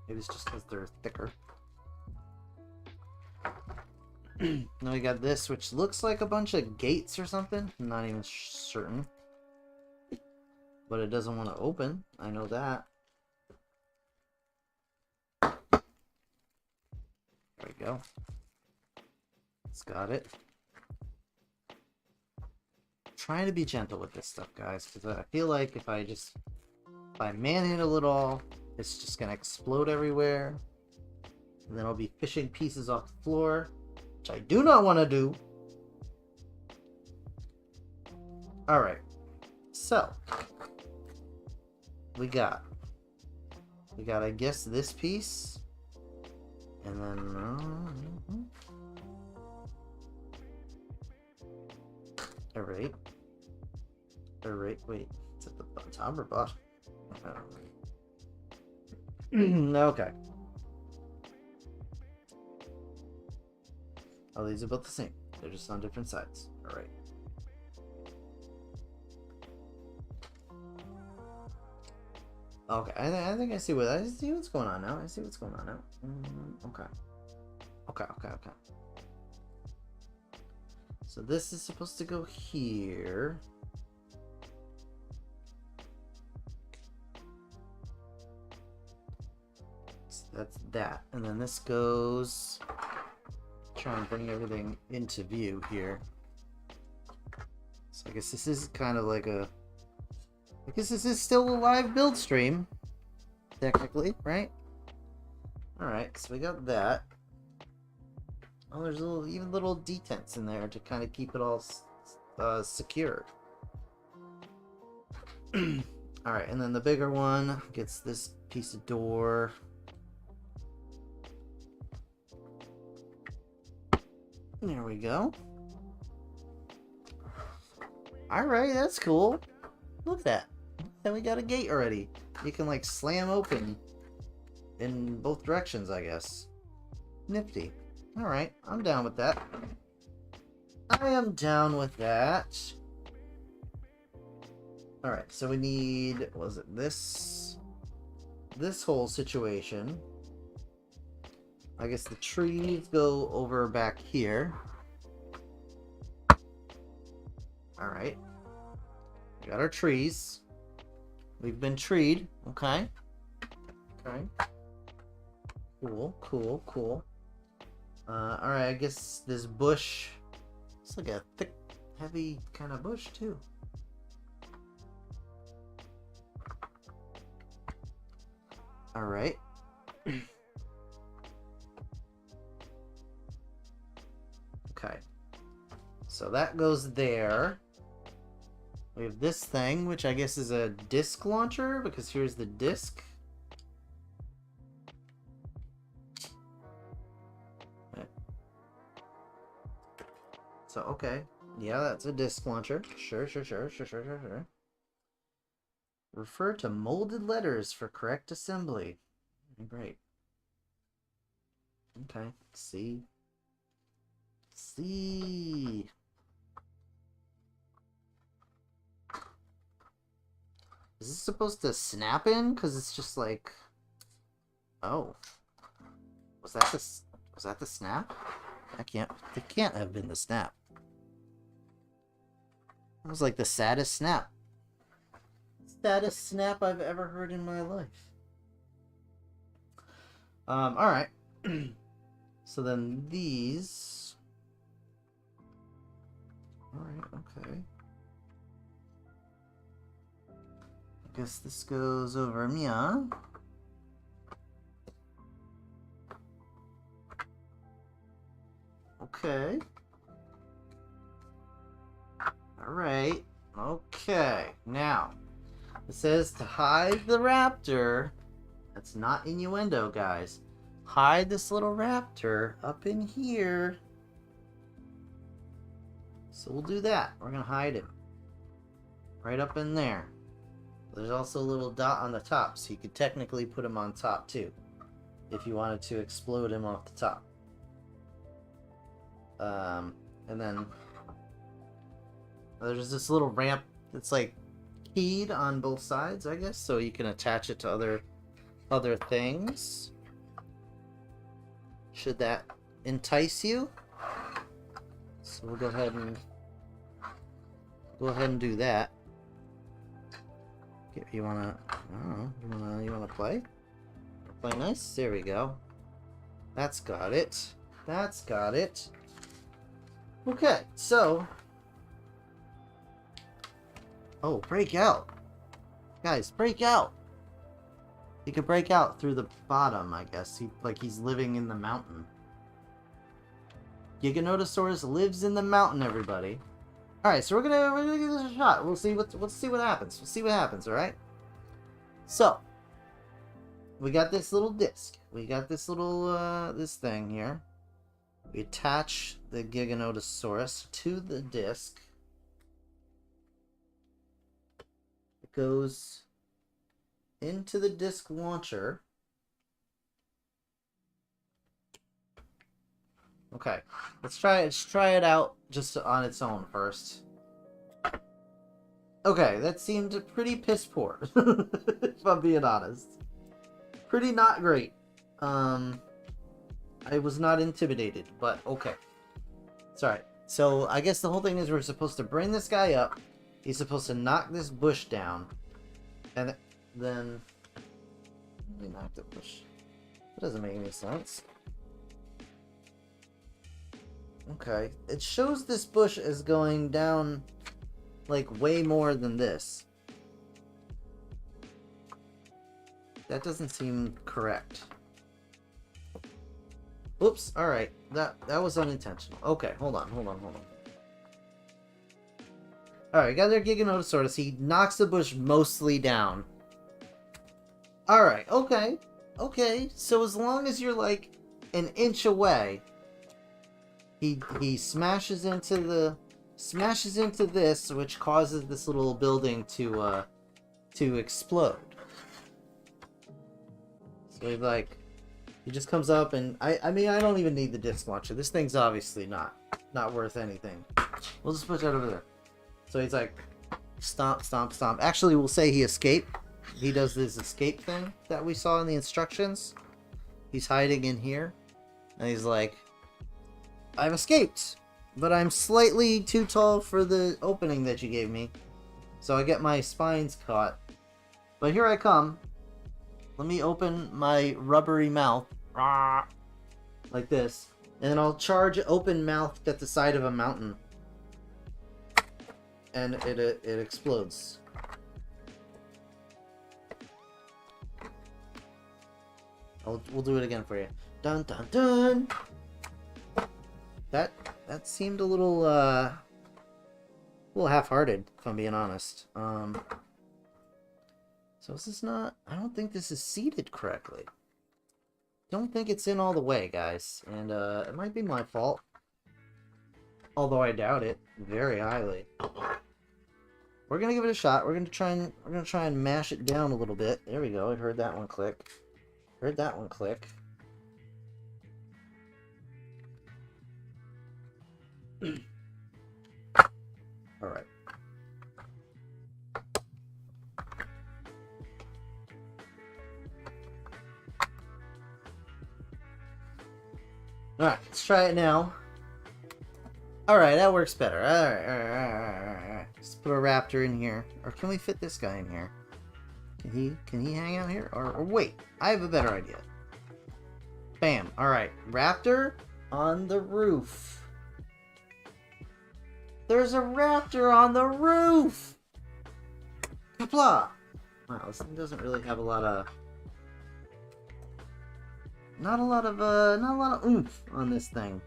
it's just because they're thicker. Then we got this, which looks like a bunch of gates or something. I'm not even certain. But it doesn't want to open. I know that. There we go. It's got it. Trying to be gentle with this stuff, guys, because I feel like if I manhandle it all, it's just gonna explode everywhere, and then I'll be fishing pieces off the floor, which I do not want to do. All right, so we got I guess this piece, and then Alright, wait. Is it the top or bottom? Okay. Oh, these are both the same. They're just on different sides. Alright. Okay, I think I see what's going on now. Okay. So this is supposed to go here. So that's that. And then this goes... Try and bring everything into view here. So I guess this is kind of like a... I guess this is still a live build stream. Technically, right? Alright, so we got that. Oh, there's even little detents in there to kind of keep it all secured. Alright, and then the bigger one gets this piece of door. There we go. Alright, that's cool. Look at that. And we got a gate already. You can like slam open in both directions, I guess. Nifty. Alright, I'm down with that. I am down with that. Alright, so we need, was it this whole situation. I guess the trees go over back here. Alright. We got our trees. We've been treed. Okay. Okay. Cool. Alright, I guess this bush... It's like a thick, heavy kind of bush, too. Alright. Okay. So that goes there. We have this thing, which I guess is a disc launcher, because here's the disc. So, okay. Yeah, that's a disc launcher. Sure. Refer to molded letters for correct assembly. Great. Okay. C. Is this supposed to snap in? Because it's just like... Oh. Was that the snap? It can't have been the snap. That was like the saddest snap. Saddest snap I've ever heard in my life. Alright. So then these... Alright, okay. I guess this goes over Mia. Okay. Alright. Okay. Now, it says to hide the raptor. That's not innuendo, guys. Hide this little raptor up in here. So we'll do that. We're going to hide him. Right up in there. There's also a little dot on the top, so you could technically put him on top too, if you wanted to explode him off the top. And then there's this little ramp that's like keyed on both sides, I guess, so you can attach it to other things. Should that entice you? So we'll go ahead and do that. You wanna, I don't know, you wanna play? Play nice? There we go. That's got it. That's got it. Okay, so. Oh, break out. Guys, break out. He could break out through the bottom, I guess. He's living in the mountain. Giganotosaurus lives in the mountain, everybody. Alright, so we're gonna give this a shot. We'll see what happens. We'll see what happens, alright? So we got this little disc. We got this little this thing here. We attach the Giganotosaurus to the disc. It goes into the disc launcher. Okay, let's try it out just on its own first. Okay, that seemed pretty piss poor, if I'm being honest. Pretty not great. I was not intimidated, but okay. It's alright. So I guess the whole thing is we're supposed to bring this guy up. He's supposed to knock this bush down, and then we knock the bush. That doesn't make any sense. Okay, it shows this bush as going down like way more than this. That doesn't seem correct. Oops, alright. That was unintentional. Okay, hold on. Alright, got their Giganotosaurus. He knocks the bush mostly down. Alright, okay. Okay, so as long as you're like an inch away, he smashes into this, which causes this little building to explode. So he just comes up, and I mean, I don't even need the disc launcher. This thing's obviously not worth anything. We'll just put that over there. So he's like, stomp, stomp, stomp. Actually, we'll say he escaped. He does this escape thing that we saw in the instructions. He's hiding in here, and he's like, I've escaped, but I'm slightly too tall for the opening that you gave me, so I get my spines caught. But here I come. Let me open my rubbery mouth, like this, and then I'll charge open mouth at the side of a mountain, and it explodes. We'll do it again for you. Dun dun dun. That seemed a little half-hearted, if I'm being honest. So is this not? I don't think this is seated correctly. Don't think it's in all the way, guys, and it might be my fault. Although I doubt it very highly. We're gonna give it a shot. We're gonna try and mash it down a little bit. There we go. I heard that one click. Heard that one click. All right. All right. Let's try it now. All right, that works better. All right. Let's put a raptor in here, or can we fit this guy in here? Can he hang out here? Or wait, I have a better idea. Bam. All right, raptor on the roof. There's a raptor on the roof. Kapla. Wow, this thing doesn't really have a lot of. Not a lot of oomph on this thing,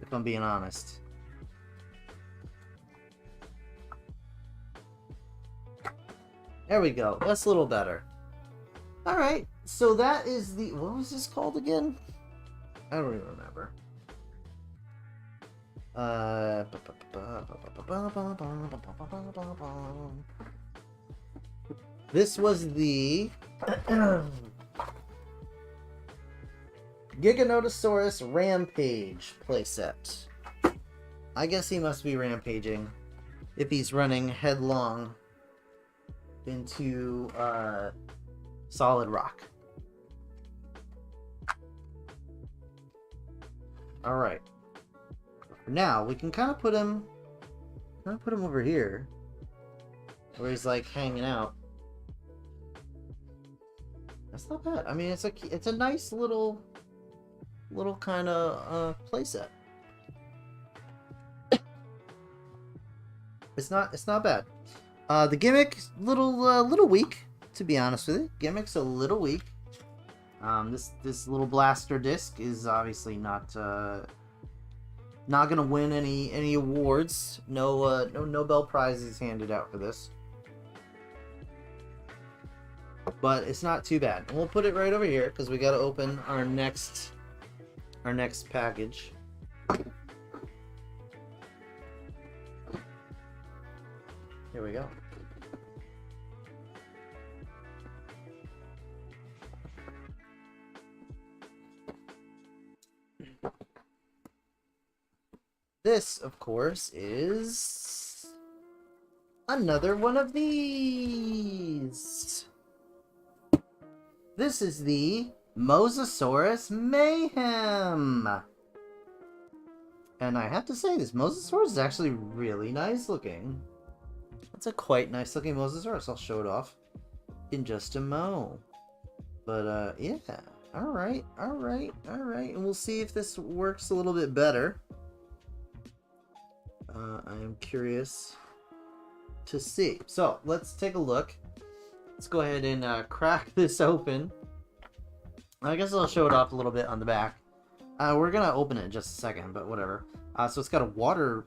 if I'm being honest. There we go. That's a little better. Alright, so that is the... What was this called again? I don't even remember. This was the... Giganotosaurus Rampage playset. I guess he must be rampaging if he's running headlong into solid rock. Alright. For now, we can kind of put him over here where he's like hanging out. That's not bad. I mean, it's a nice little kind of playset. It's not bad. The gimmick little weak, to be honest with you. Gimmick's a little weak. This little blaster disc is obviously not gonna win any awards. No Nobel prizes handed out for this. But it's not too bad. And we'll put it right over here because we got to open our next package. Here we go. This, of course, is another one of these. This is the Mosasaurus Mayhem. And I have to say, this Mosasaurus is actually really nice looking. That's a quite nice looking Mosasaurus. I'll show it off in just a mo. But, yeah. Alright. And we'll see if this works a little bit better. I am curious to see. So, let's take a look. Let's go ahead and crack this open. I guess I'll show it off a little bit on the back. We're going to open it in just a second, but whatever. So it's got a water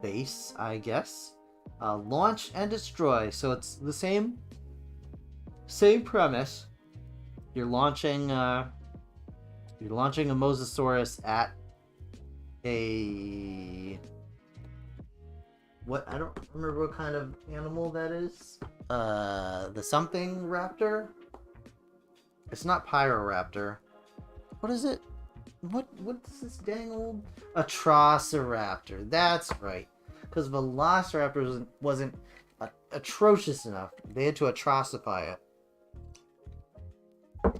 base, I guess. Launch and destroy. So it's the same premise. You're launching a Mosasaurus at a... What? I don't remember what kind of animal that is. The something raptor? It's not Pyroraptor. What is it? What is this dang old... Atrociraptor. That's right. Because Velociraptor wasn't atrocious enough. They had to atrocify it.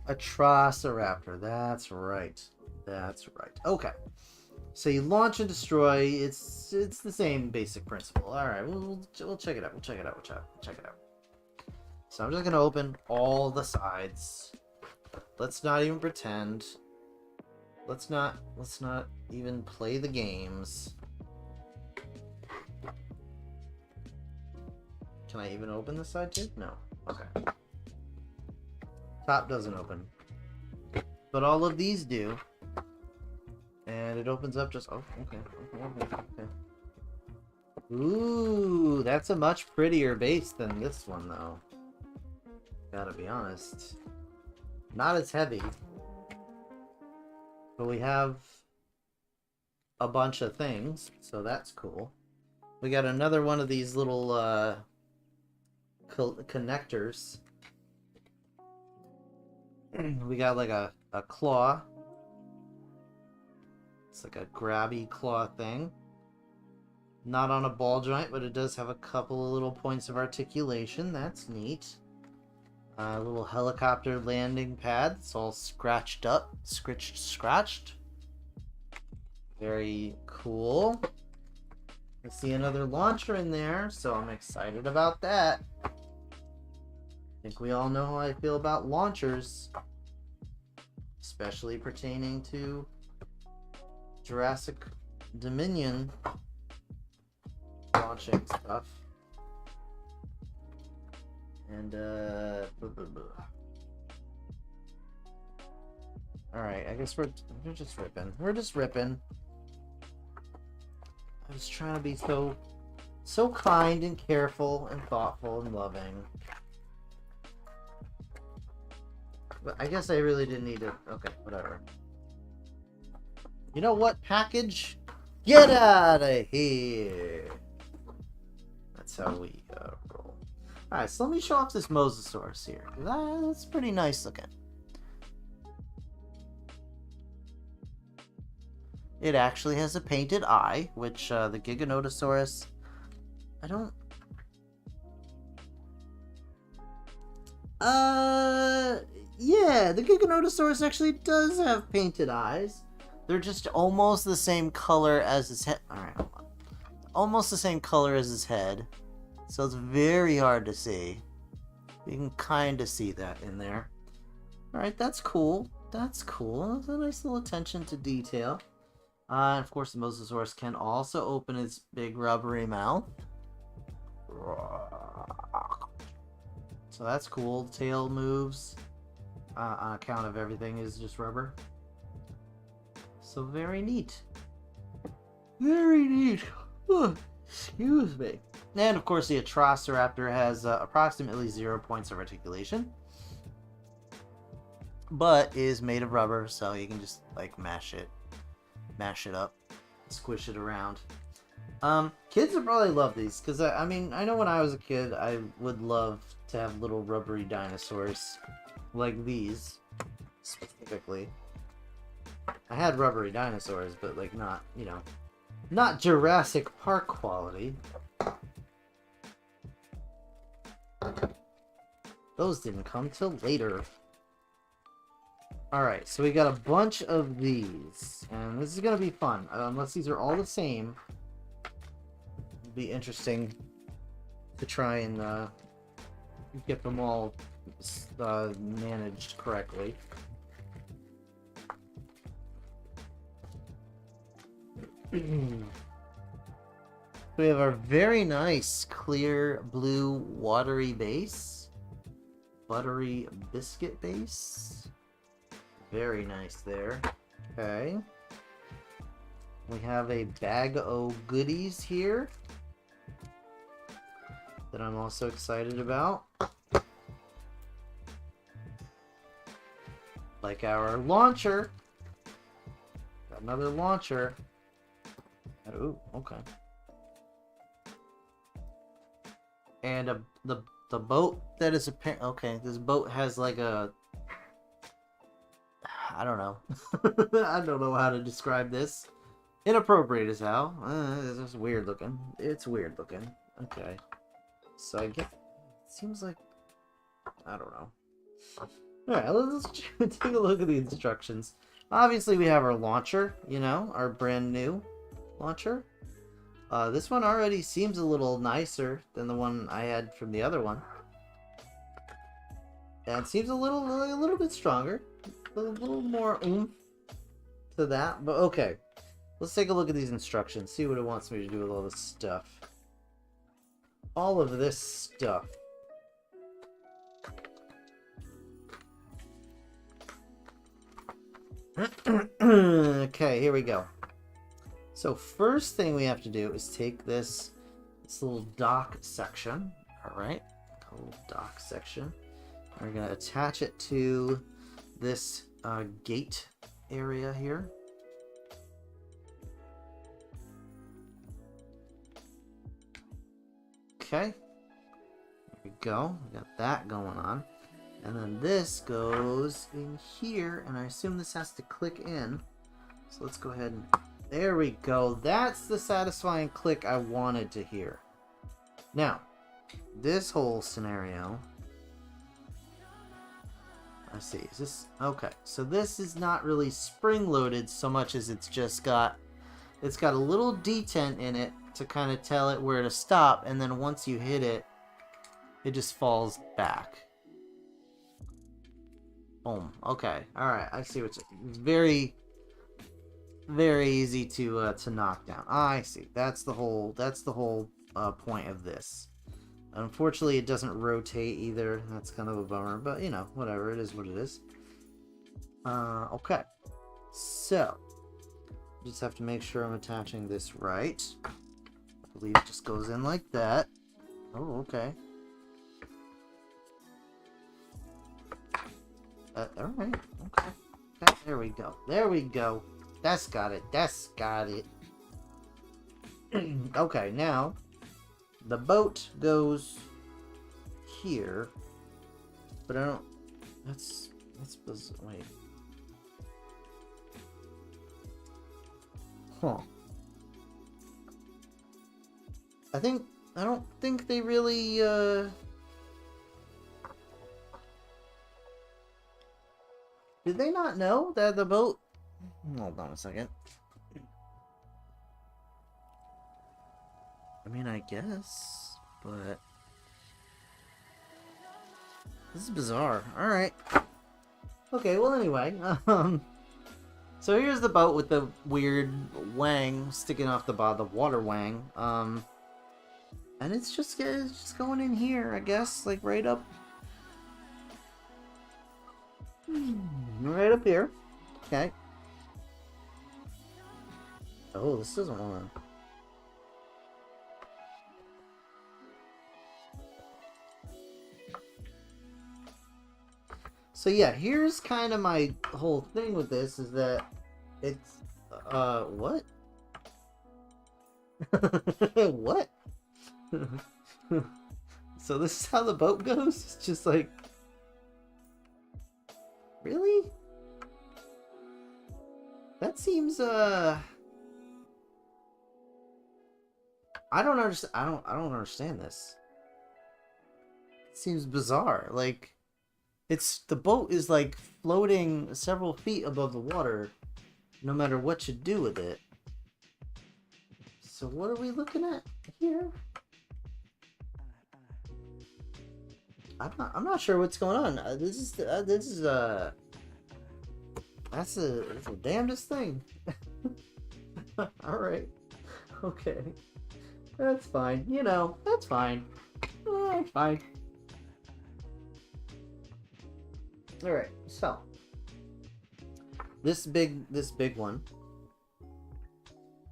Atrociraptor. That's right. Okay. So you launch and destroy. It's the same basic principle. All right, we'll check it out. We'll check it out. So I'm just gonna open all the sides. Let's not even pretend. Let's not even play the games. Can I even open this side too? No. Okay. Top doesn't open. but all of these do. And it opens up just... Oh, okay. Ooh, that's a much prettier base than this one, though. Gotta be honest. Not as heavy. But we have a bunch of things, so that's cool. We got another one of these little connectors. We got like a claw. It's like a grabby claw thing. Not on a ball joint, but it does have a couple of little points of articulation. That's neat. A little helicopter landing pad. It's all scratched up. Scratched. Very cool. I see another launcher in there, so I'm excited about that. I think we all know how I feel about launchers. Especially pertaining to Jurassic Dominion launching stuff. And, Alright, I guess we're just ripping. We're just ripping. I was trying to be so kind and careful and thoughtful and loving. But I guess I really didn't need to... Okay, whatever. You know what, package? Get out of here! That's how we roll. Alright, so let me show off this Mosasaurus here. That's pretty nice looking. It actually has a painted eye, which the Giganotosaurus... I don't... Yeah, the Giganotosaurus actually does have painted eyes. They're just almost the same color as his head. Alright, hold on. Almost the same color as his head. So it's very hard to see. You can kind of see that in there. Alright, that's cool. That's cool. That's a nice little attention to detail. And of course, the Mosasaurus can also open its big rubbery mouth. So that's cool. The tail moves on account of everything is just rubber. So very neat. Very neat. Excuse me. And of course, the Atrociraptor has approximately 0 points of articulation, but is made of rubber, so you can just like mash it up, squish it around. Kids would probably love these because I mean, I know when I was a kid, I would love to have little rubbery dinosaurs like these specifically. I had rubbery dinosaurs, but like not, you know, not Jurassic Park quality. Those didn't come till later. Alright, so we got a bunch of these, and this is going to be fun. Unless these are all the same, it'll be interesting to try and get them all managed correctly. We have our very nice clear blue watery base. Buttery biscuit base. Very nice there. Okay. We have a bag o' goodies here that I'm also excited about. Like our launcher. Got another launcher. Ooh, okay. And the boat that is apparent. Okay, this boat has like a... I don't know. I don't know how to describe this. Inappropriate as hell. It's just weird looking. It's weird looking. Okay. So I guess it seems like... I don't know. Alright, let's take a look at the instructions. Obviously we have our launcher, you know, our brand new launcher. This one already seems a little nicer than the one I had from the other one. And it seems a little bit stronger. A little more oomph to that. But okay. Let's take a look at these instructions. See what it wants me to do with all this stuff. All of this stuff. Okay, here we go. So first thing we have to do is take this little dock section. All right, a little dock section. We're gonna attach it to this gate area here. Okay, there we go. We got that going on. And then this goes in here, and I assume this has to click in. So let's go ahead and... There we go. That's the satisfying click I wanted to hear. Now, this whole scenario... Let's see. Is this... Okay, so this is not really spring-loaded so much as it's just got... It's got a little detent in it to kind of tell it where to stop, and then once you hit it, it just falls back. Boom. Okay. All right. I see what's... It's very, very easy to knock down. I see. That's the whole point of this. Unfortunately, it doesn't rotate either. That's kind of a bummer, but you know, whatever. It is what it is. Okay. So, just have to make sure I'm attaching this right. I believe it just goes in like that. Oh, okay. Alright, okay. Okay, there we go. There we go. That's got it. That's got it. Okay, now, the boat goes here, but I don't... That's wait. Huh. I don't think they really, Did they not know that the boat... Hold on a second. I mean, I guess, but... This is bizarre. Alright. Okay, well anyway, so here's the boat with the weird wang sticking off the bottom, the water wang. And it's just going in here, I guess, like right up... Right up here. Okay. Oh, this doesn't want to... So yeah, here's kind of my whole thing with this, is that it's... what? What? So this is how the boat goes? It's just like... Really? That seems, I don't understand. I don't understand this. It seems bizarre. Like, the boat is like floating several feet above the water, no matter what you do with it. So what are we looking at here? I'm not sure what's going on. That's the damnedest thing. All right, okay, that's fine. You know, that's fine. Fine. All right, so this big one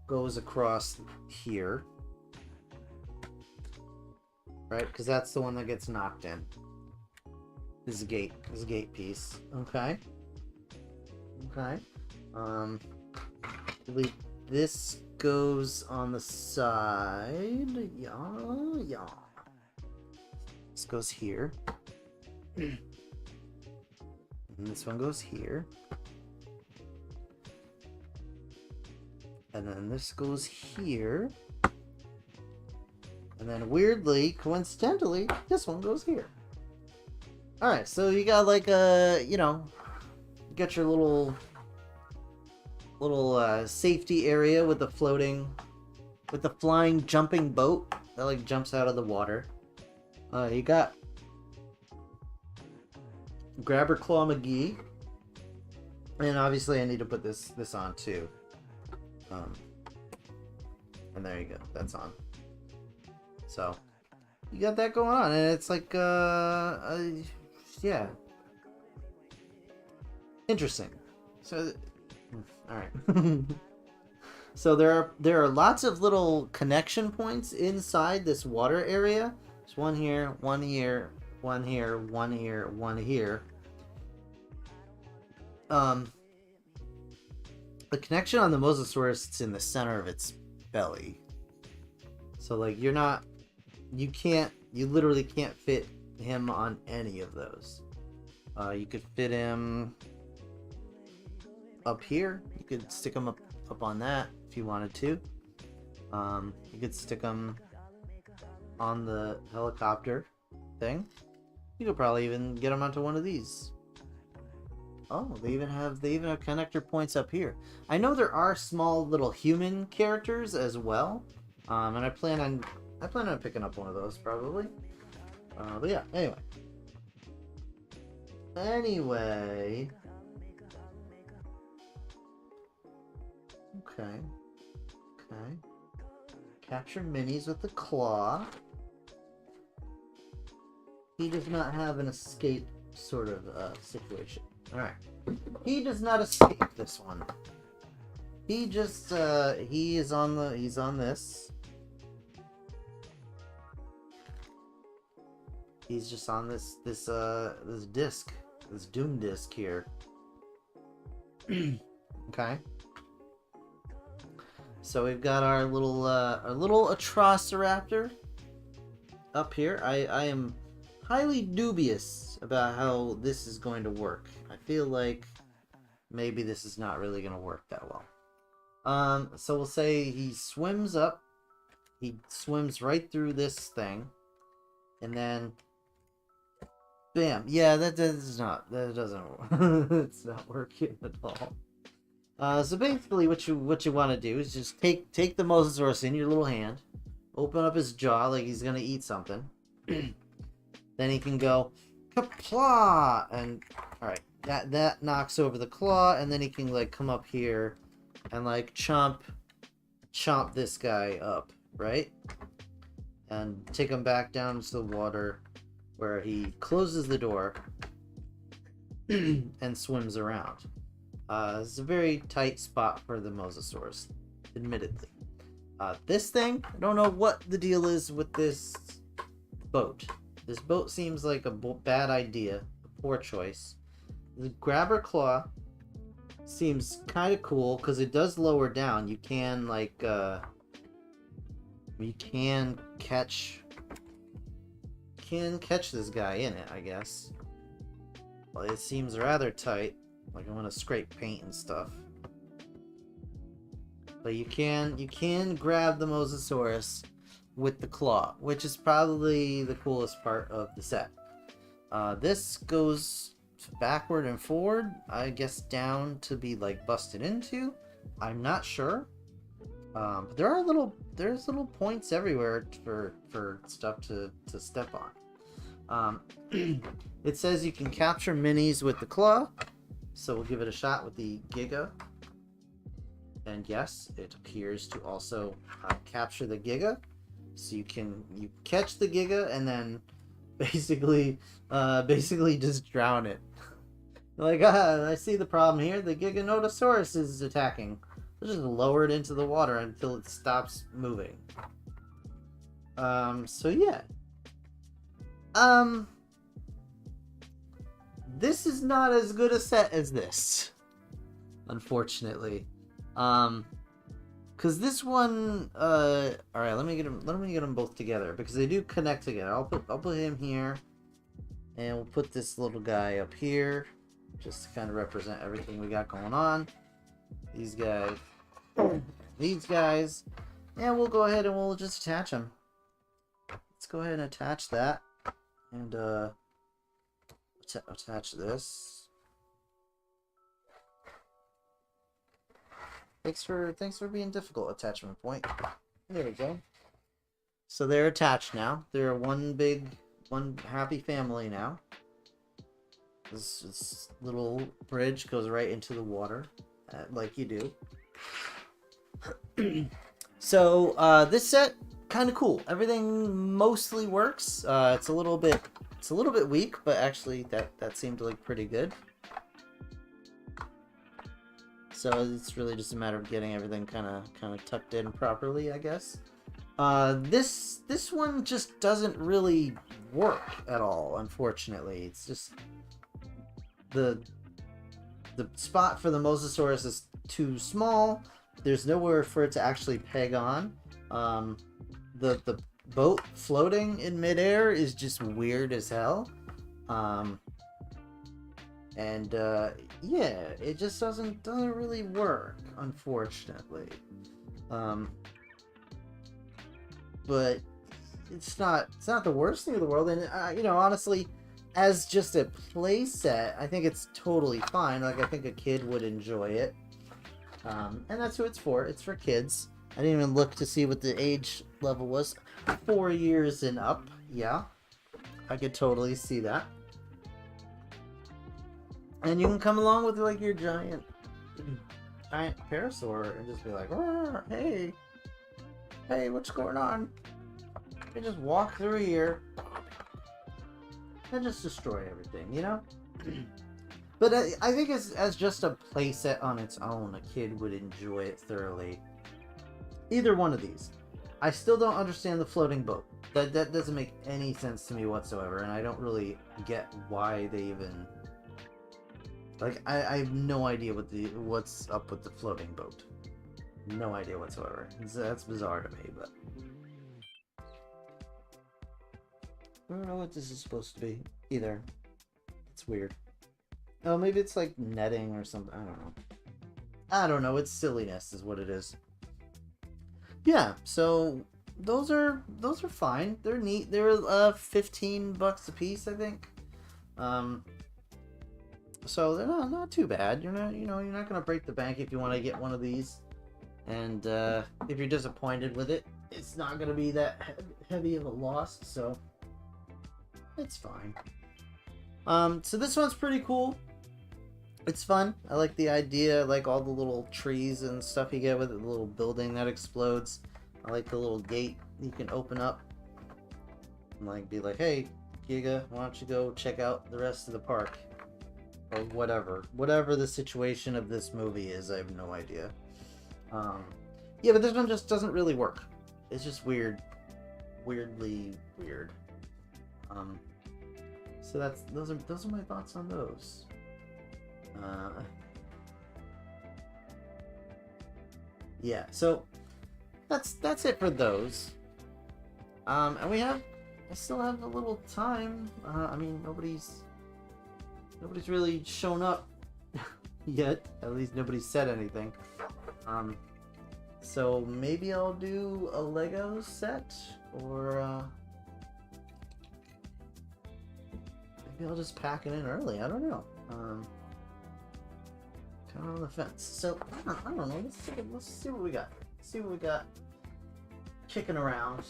goes across here. Right, because that's the one that gets knocked in. This is a gate piece. Okay. Okay. I believe this goes on the side. Yeah. This goes here. And this one goes here. And then this goes here. And then weirdly, coincidentally, this one goes here. Alright, so you got like a, you know, you got your little safety area with the flying, jumping boat that like jumps out of the water. You got Grabber Claw McGee. And obviously I need to put this on too. And there you go, that's on. So, you got that going on, and it's like, yeah. Interesting. So, All right. So there are lots of little connection points inside this water area. There's one here, one here, one here, one here, one here. The connection on the Mosasaurus is in the center of its belly. So like you literally can't fit him on any of those. You could fit him up here. You could stick him up on that if you wanted to. You could stick him on the helicopter thing. You could probably even get him onto one of these. Oh, they even have connector points up here. I know there are small little human characters as well, and I plan on picking up one of those probably. But yeah, anyway. Okay. Capture minis with the claw. He does not have an escape sort of situation. Alright. He does not escape this one. He just he's on this. He's just on this disc. This doom disc here. Okay. So we've got our little Atrociraptor up here. I am highly dubious about how this is going to work. I feel like maybe this is not really going to work that well. So we'll say he swims up. He swims right through this thing, and then, bam! Yeah, that doesn't. It's not working at all. So basically, what you want to do is just take the Mosasaurus in your little hand, open up his jaw like he's gonna eat something. Then he can go kapla, and all right, that knocks over the claw, and then he can like come up here and like chomp this guy up, right? And take him back down into the water, where he closes the door and swims around. It's a very tight spot for the Mosasaurus, admittedly. This thing, I don't know what the deal is with this boat. This boat seems like a bad idea, a poor choice. The grabber claw seems kind of cool because it does lower down. You can like catch this guy in it, I guess. Well, it seems rather tight. Like I want to scrape paint and stuff. But you can grab the Mosasaurus with the claw, which is probably the coolest part of the set. This goes backward and forward, I guess down to be like busted into. I'm not sure. But there's little points everywhere for stuff to step on. It says you can capture minis with the claw, so we'll give it a shot with the Giga. And yes, it appears to also capture the Giga. So you catch the Giga and then basically just drown it. Like, I see the problem here. The Giganotosaurus is attacking. Let's just lower it into the water until it stops moving. So yeah. This is not as good a set as this, unfortunately. Cause this one, all right, let me get them both together because they do connect together. I'll put him here, and we'll put this little guy up here, just to kind of represent everything we got going on. These guys, and we'll go ahead and we'll just attach them. Let's go ahead and attach that, and attach this. Thanks for being difficult, attachment point. There we go. So they're attached now. They're one happy family now. This little bridge goes right into the water, like you do. So this set, kind of cool. Everything mostly works. It's a little bit weak, but actually that seemed to look pretty good. So it's really just a matter of getting everything kind of tucked in properly, I guess. This one just doesn't really work at all, unfortunately. It's just the spot for the Mosasaurus is too small. There's nowhere for it to actually peg on. The boat floating in midair is just weird as hell. Yeah, it just doesn't really work, unfortunately. But it's not the worst thing in the world, and you know, honestly, as just a play set, I think it's totally fine. Like, I think a kid would enjoy it. And that's who it's for. It's for kids. I didn't even look to see what the age level was. 4 years and up. Yeah, I could totally see that. And you can come along with like your giant parasaur and just be like, hey, what's going on? You just walk through here and just destroy everything, you know? But I think as just a playset on its own, a kid would enjoy it thoroughly. Either one of these. I still don't understand the floating boat. That doesn't make any sense to me whatsoever, and I don't really get why they even... Like, I have no idea what's up with the floating boat. No idea whatsoever. That's bizarre to me, but... I don't know what this is supposed to be, either. It's weird. Oh, maybe it's like netting or something. I don't know. It's silliness is what it is. Yeah, so those are fine. They're neat. They're $15 a piece, I think. So they're not too bad. You're not gonna break the bank if you want to get one of these. And if you're disappointed with it, it's not gonna be that heavy of a loss. So it's fine. So this one's pretty cool. It's fun. I like the idea. I like all the little trees and stuff you get with it. The little building that explodes. I like the little gate you can open up. And like be like, hey, Giga, why don't you go check out the rest of the park? Or whatever. Whatever the situation of this movie is, I have no idea. Yeah, but this one just doesn't really work. It's just weird. Weirdly weird. So those are my thoughts on those. Yeah, so that's it for those. And I still have a little time. I mean, nobody's really shown up yet. At least nobody's said anything. So maybe I'll do a Lego set, or maybe I'll just pack it in early. I don't know. Kind of on the fence. So I don't know. Let's see what we got. See what we got kicking around.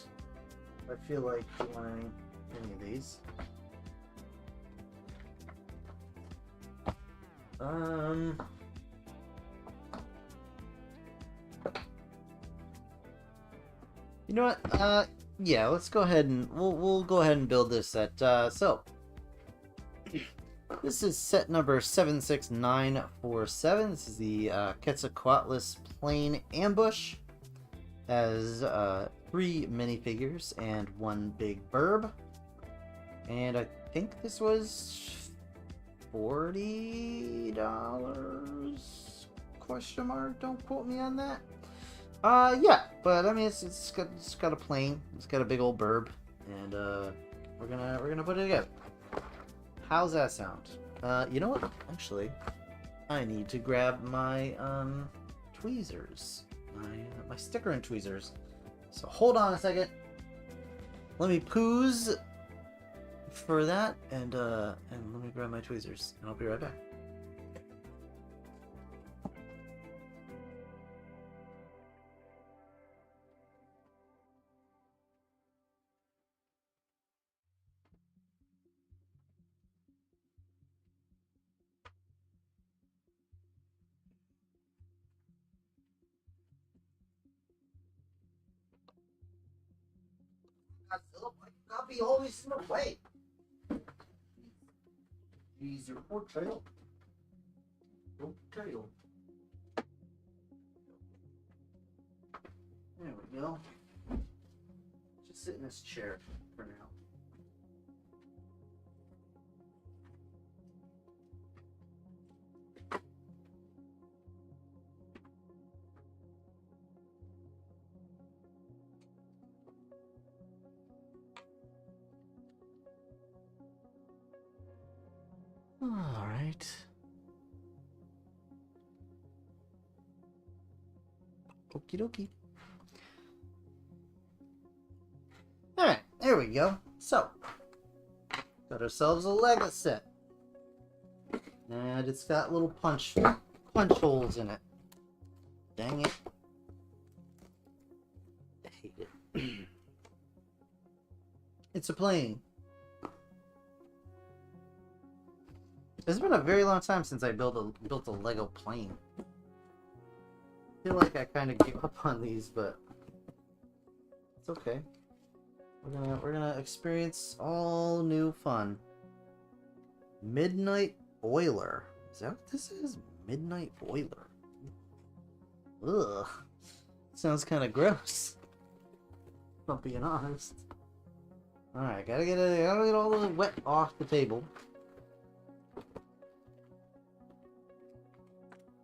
I feel like doing any of these. You know what? Yeah, let's go ahead and we'll go ahead and build this set. So this is set number 76947. This is the Quetzalcoatlus Plane Ambush. Has 3 minifigures and 1 big burb. And I think this was $40? Question mark? Don't quote me on that. Yeah, but I mean it's got a plane. It's got a big old burb, and we're gonna put it together. How's that sound? You know what? Actually, I need to grab my tweezers, my sticker and tweezers. So hold on a second. Let me pause for that, and let me grab my tweezers, and I'll be right back. I'll be always in the way. Use your poor tail. Oh, tail. sit in this chair for now. All right. Okie dokie. Alright, there we go. So, got ourselves a Lego set. And it's got little punch holes in it. Dang it. I hate it. It's a plane. It's been a very long time since I built a Lego plane. I feel like I kind of gave up on these, but it's okay. We're gonna experience all new fun. Midnight Oiler. Is that what this is? Midnight Oiler. Ugh. Sounds kind of gross. If I'm being honest. All right, gotta get all the wet off the table.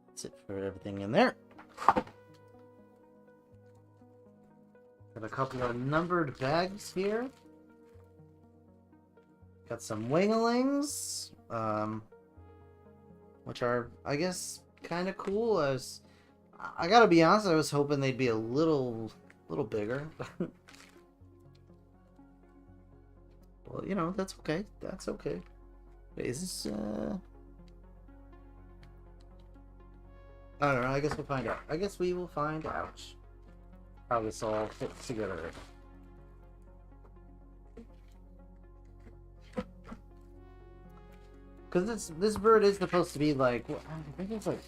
That's it for everything in there. Got a couple of numbered bags here. Got some winglings, which are, I guess, kind of cool. I gotta be honest, I was hoping they'd be a little bigger. Well, you know, that's okay. That's okay. Wait, is this, I don't know. I guess we'll find out. I guess we will find out how this all fits together. Because this bird is supposed to be like, I think it's like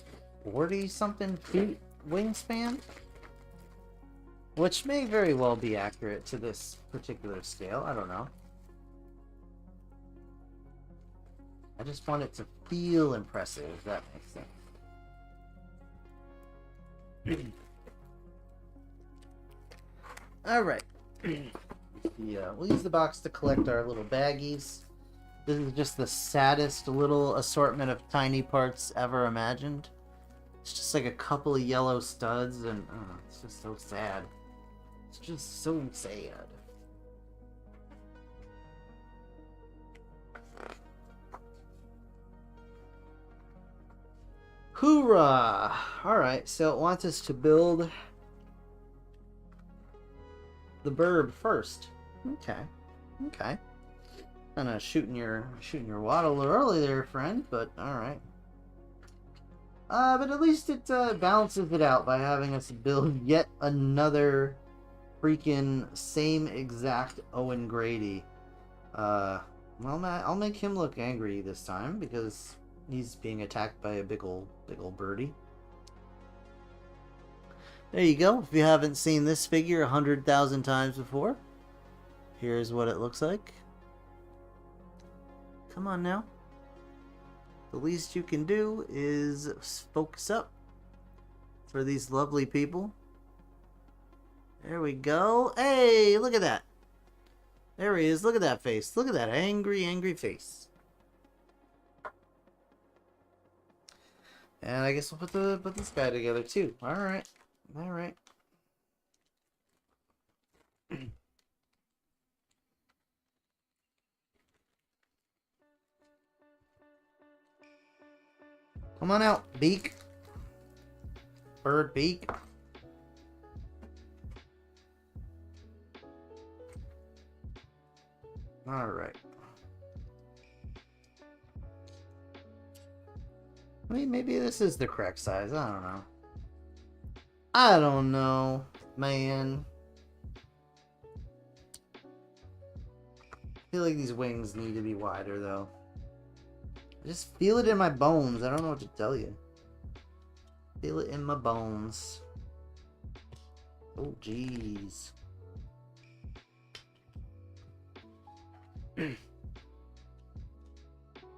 40-something feet wingspan, which may very well be accurate to this particular scale. I don't know. I just want it to feel impressive, if that makes sense. Alright. Yeah, we'll use the box to collect our little baggies. This is just the saddest little assortment of tiny parts ever imagined. It's just like a couple of yellow studs, and it's just so sad. It's just so sad. Hoorah! Alright, so it wants us to build the bird first. Okay. Okay. Kinda shooting your wad a little early there, friend, but alright. But at least it balances it out by having us build yet another freaking same exact Owen Grady. Well, I'll make him look angry this time because he's being attacked by a big ol' birdie. There you go. If you haven't seen this figure 100,000 times before, here's what it looks like. Come on now. The least you can do is focus up for these lovely people. There we go. Hey, look at that. There he is. Look at that face. Look at that angry face. And I guess we'll put this guy together too. Alright. Alright. Come on out, beak. Bird beak. Alright. I mean, maybe this is the correct size. I don't know. I don't know, man. I feel like these wings need to be wider, though. I just feel it in my bones. I don't know what to tell you. Feel it in my bones. Oh, jeez.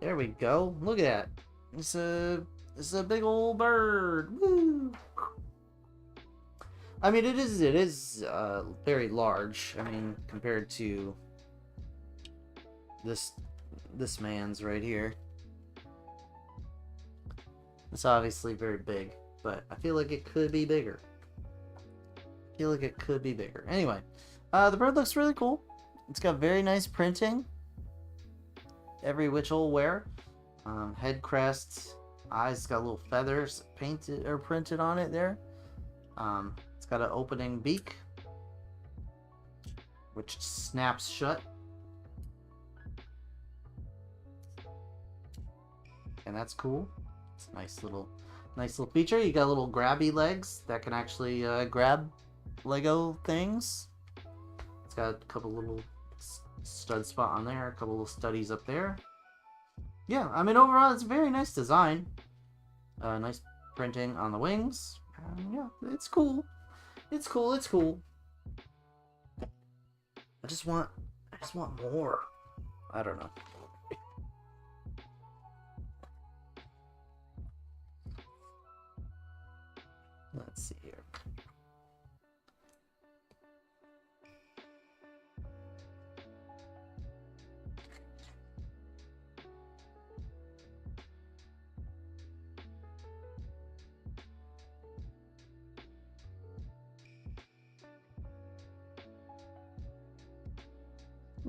There we go. Look at that. It's a big old bird. Woo! I mean, it is very large. I mean, compared to this man's right here. It's obviously very big, but I feel like it could be bigger. Anyway, the bird looks really cool. It's got very nice printing. Every which old where. Head crests, eyes got little feathers painted or printed on it there. It's got an opening beak, which snaps shut. And that's cool. It's a nice little feature. You got little grabby legs that can actually grab Lego things. It's got a couple little stud spot on there, a couple little studies up there. Yeah, I mean, overall, it's a very nice design. Nice printing on the wings. Yeah, it's cool. It's cool. I just want more. I don't know. Let's see here.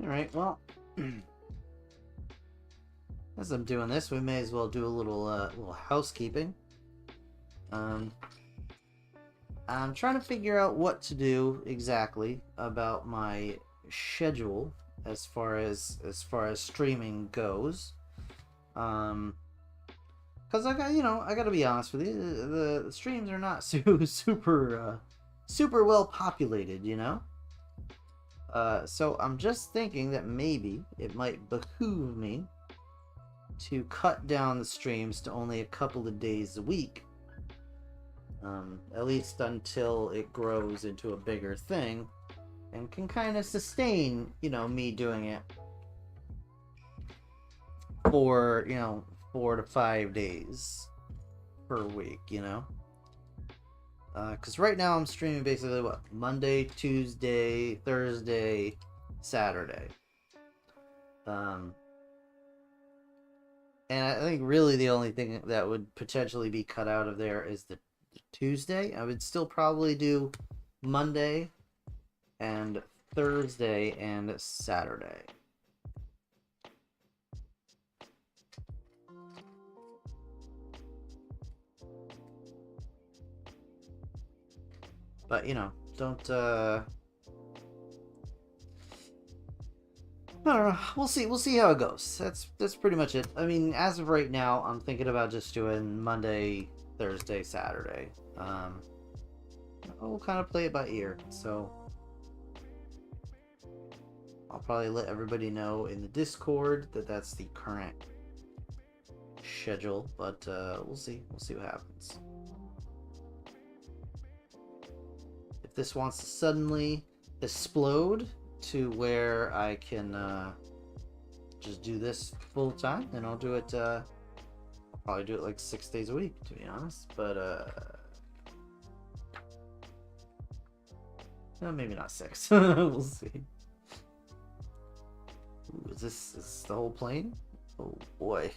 Alright, well, as I'm doing this, we may as well do a little housekeeping. I'm trying to figure out what to do exactly about my schedule as far as streaming goes. Because I gotta be honest with you, the streams are not super well populated, you know. So I'm just thinking that maybe it might behoove me to cut down the streams to only a couple of days a week. At least until it grows into a bigger thing and can kind of sustain, me doing it for, 4 to 5 days per week, because right now I'm streaming basically Monday, Tuesday, Thursday, Saturday. And I think really the only thing that would potentially be cut out of there is the Tuesday. I would still probably do Monday and Thursday and Saturday. But don't I don't know. We'll see how it goes. That's pretty much it. I mean, as of right now, I'm thinking about just doing Monday, Thursday, Saturday. We'll kind of play it by ear. So I'll probably let everybody know in the Discord that that's the current schedule. But we'll see. We'll see what happens. If this wants to suddenly explode to where I can just do this full time, then I'll do it. I'll probably do it like 6 days a week, to be honest. But no, maybe not 6. We'll see. Ooh, is this the whole plane? Oh boy.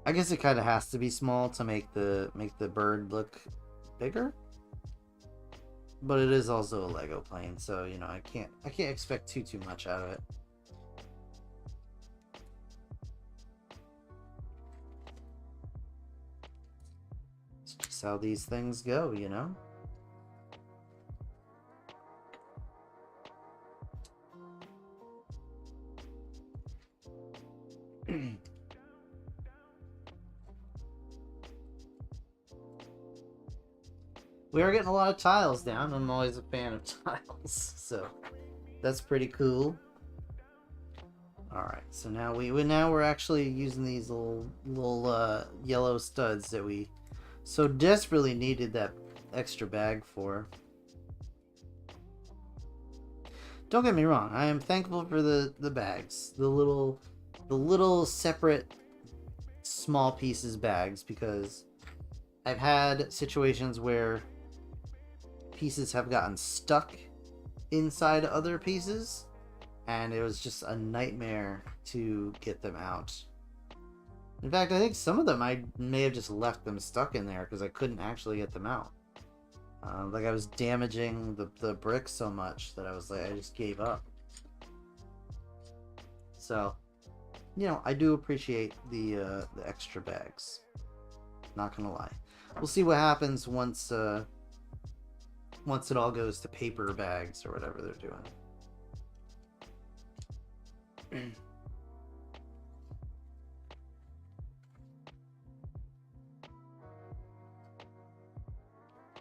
I guess it kind of has to be small to make the bird look bigger. But it is also a Lego plane, so I can't expect too much out of it. It's just how these things go, We are getting a lot of tiles down. I'm always a fan of tiles, so that's pretty cool. All right, so now we're actually using these little yellow studs that we so desperately needed that extra bag for. Don't get me wrong, I am thankful for the bags, the little separate small pieces bags, because I've had situations where pieces have gotten stuck inside other pieces, and it was just a nightmare to get them out. In fact, I think some of them I may have just left them stuck in there because I couldn't actually get them out. Like I was damaging the bricks so much that I was like, I just gave up. So, you know, I do appreciate the extra bags. Not gonna lie. We'll see what happens once it all goes to paper bags or whatever they're doing.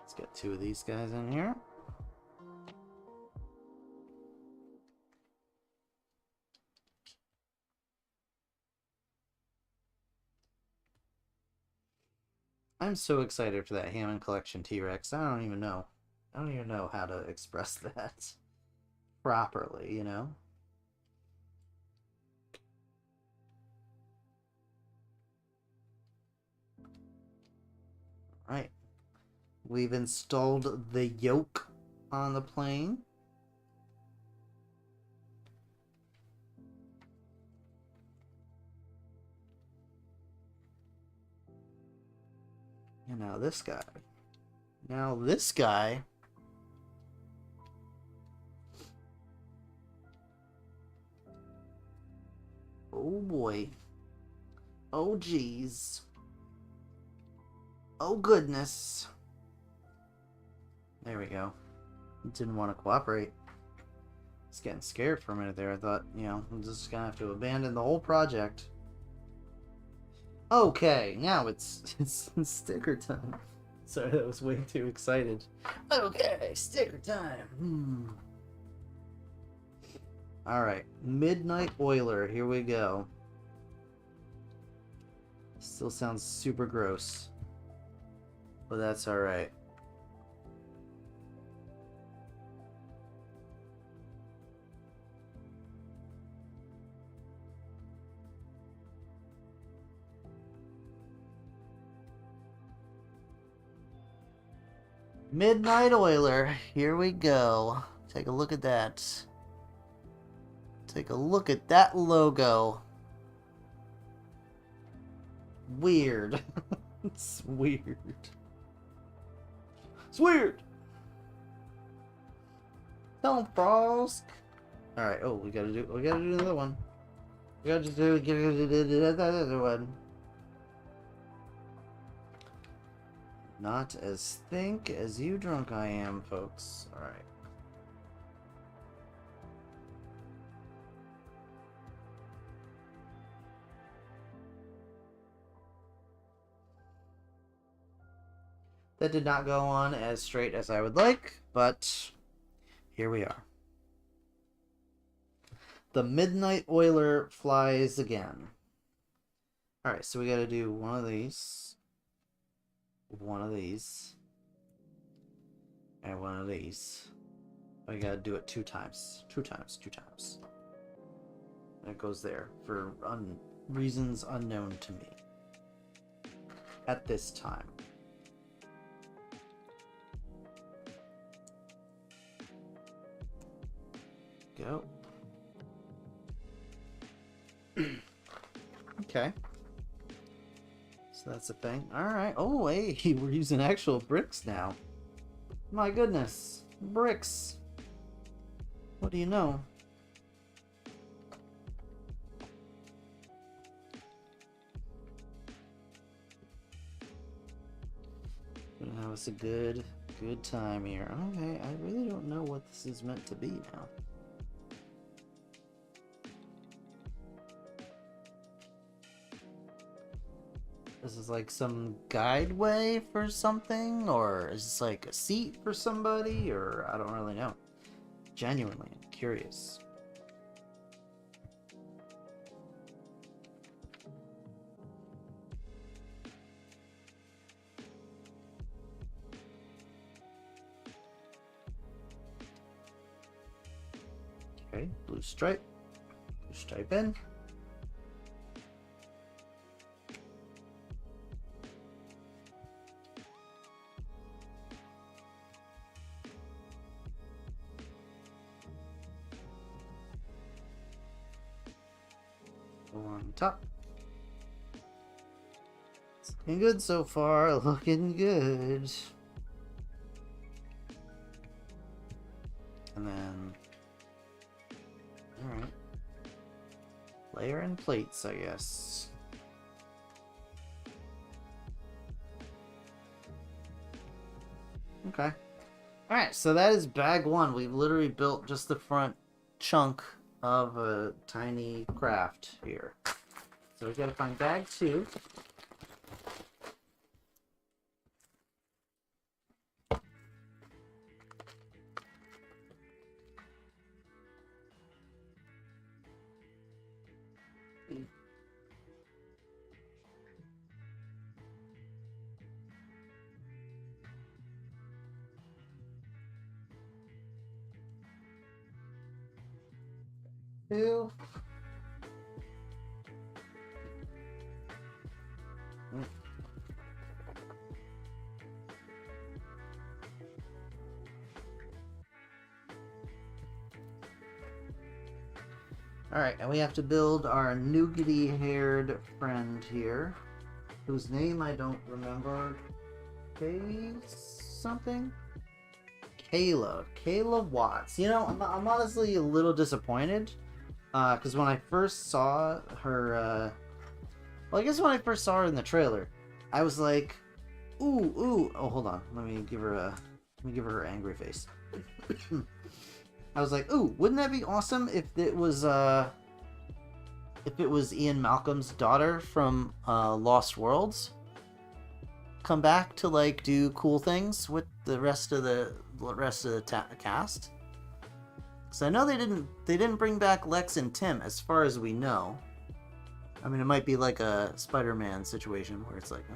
Let's get 2 of these guys in here. I'm so excited for that Hammond Collection T-Rex. I don't even know how to express that properly, you know? Alright. We've installed the yoke on the plane. And now this guy. Oh boy. Oh geez. Oh goodness. There we go. Didn't want to cooperate. I was getting scared for a minute there. I thought, you know, I'm just gonna have to abandon the whole project. Okay, now it's sticker time. Sorry, that was way too excited. Okay, sticker time. Alright, Midnight Oiler, here we go. Still sounds super gross, but that's alright. Midnight Oiler, here we go. Take a look at that. Take a look at that logo. Weird. It's weird. It's weird. Don't frost. Alright, oh, we gotta do another one. We gotta do another one. Not as think as you drunk I am, folks. Alright. That did not go on as straight as I would like, but here we are. The Midnight Oiler flies again. Alright, so we gotta do one of these. One of these. And one of these. We gotta do it 2 times. 2 times. 2 times. And it goes there for reasons unknown to me. At this time. Go. Okay. So that's a thing. Alright. Oh, hey, we're using actual bricks now. My goodness. Bricks. What do you know? That was a good time here. Okay, I really don't know what this is meant to be now. This is like some guideway for something, or is this like a seat for somebody, or I don't really know. Genuinely, I'm curious. Okay, blue stripe in. on top. It's looking good so far. Looking good. And then... Alright. Layer and plates, I guess. Okay. Alright, so that is bag one. We've literally built just the front chunk of a tiny craft here. So we gotta find bag two. Two. Alright, and we have to build our nougaty-haired friend here, whose name I don't remember. Something? Kayla Watts. You know, I'm honestly a little disappointed. Because when I first saw her, well, I guess when I first saw her in the trailer, I was like, ooh. Oh, hold on. Let me give her her angry face. I was like, ooh, wouldn't that be awesome if it was Ian Malcolm's daughter from Lost Worlds come back to like do cool things with the rest of the cast. So I know they didn't bring back Lex and Tim, as far as we know. I mean, it might be like a Spider-Man situation where it's like,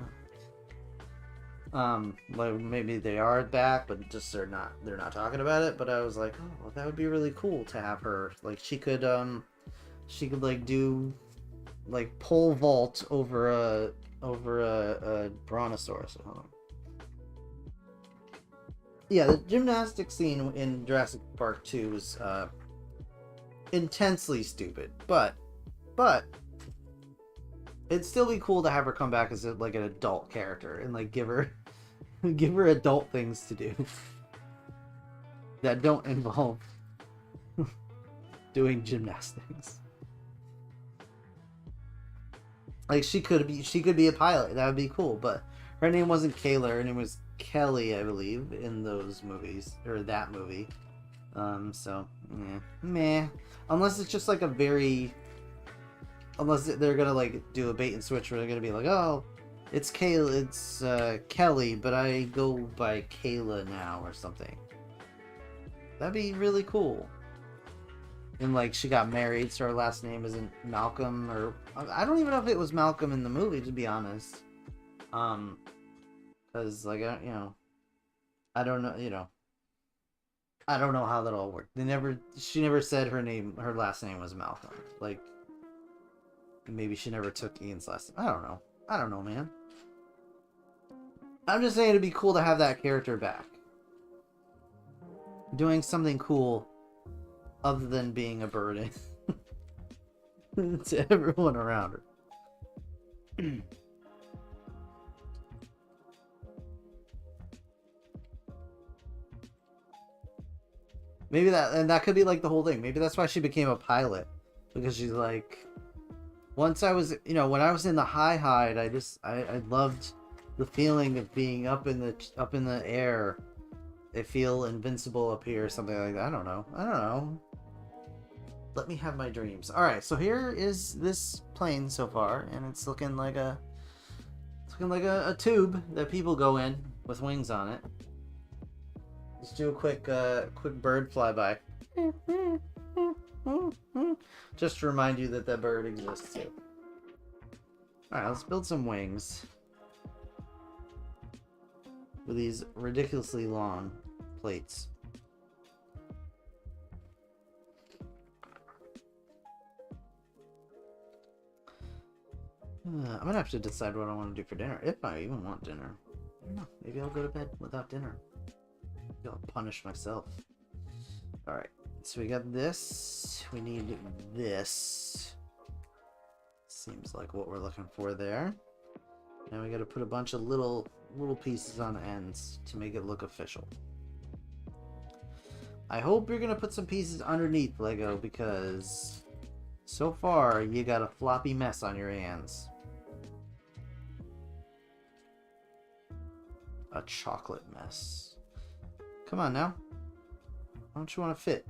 like maybe they are back, but just they're not talking about it. But I was like, oh, well, that would be really cool to have her. Like she could like do like pole vault over a brontosaurus. Hold on. Yeah, the gymnastics scene in Jurassic Park 2 was intensely stupid, but it'd still be cool to have her come back as like an adult character and like give her adult things to do that don't involve doing gymnastics. Like she could be a pilot. That would be cool, but her name wasn't Kayla. Her name was Kelly, I believe, in those movies, or that movie. So, yeah. Meh. Unless it's just like unless they're gonna like do a bait and switch where they're gonna be like, oh, it's Kelly, but I go by Kayla now, or something. That'd be really cool. And like she got married, so her last name isn't Malcolm, or I don't even know if it was Malcolm in the movie, to be honest. Because, like, I don't know, I don't know how that all worked. She never said her last name was Malcolm. Like, maybe she never took Ian's last name. I don't know, man. I'm just saying it'd be cool to have that character back. Doing something cool other than being a burden to everyone around her. Maybe that could be like the whole thing. Maybe that's why she became a pilot, because she's like, once I was, when I was in the hide, I loved the feeling of being up in the air. I feel invincible up here, or something like that. I don't know. Let me have my dreams. All right, so here is this plane so far, and it's looking like a tube that people go in with wings on it. Let's do a quick bird flyby. Just to remind you that bird exists too. Alright, let's build some wings. With these ridiculously long plates. I'm gonna have to decide what I want to do for dinner, if I even want dinner. I don't know. Maybe I'll go to bed without dinner. I'll punish myself. Alright, so we got this. We need this. Seems like what we're looking for there. Now we gotta put a bunch of little pieces on the ends to make it look official. I hope you're gonna put some pieces underneath, Lego, because so far you got a floppy mess on your hands. A chocolate mess. Come on now. Why don't you want to fit?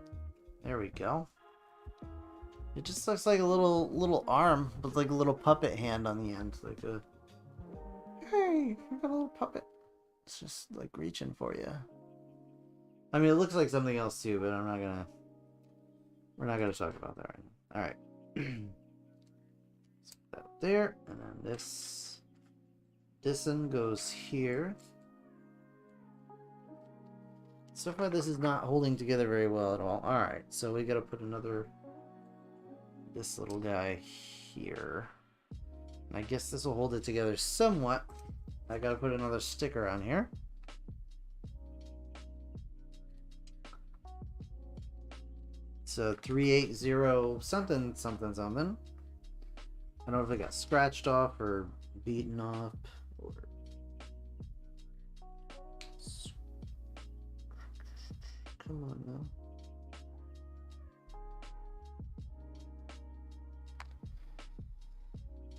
There we go. It just looks like a little arm with like a little puppet hand on the end, like a hey, I got a little puppet. It's just like reaching for you. I mean, it looks like something else too, but we're not gonna talk about that right now. All right. So that there, and then this one goes here. So far, this is not holding together very well at all. All right, so we gotta put this little guy here. And I guess this will hold it together somewhat. I gotta put another sticker on here. So 380 something something something. I don't know if it got scratched off or beaten off or come on now.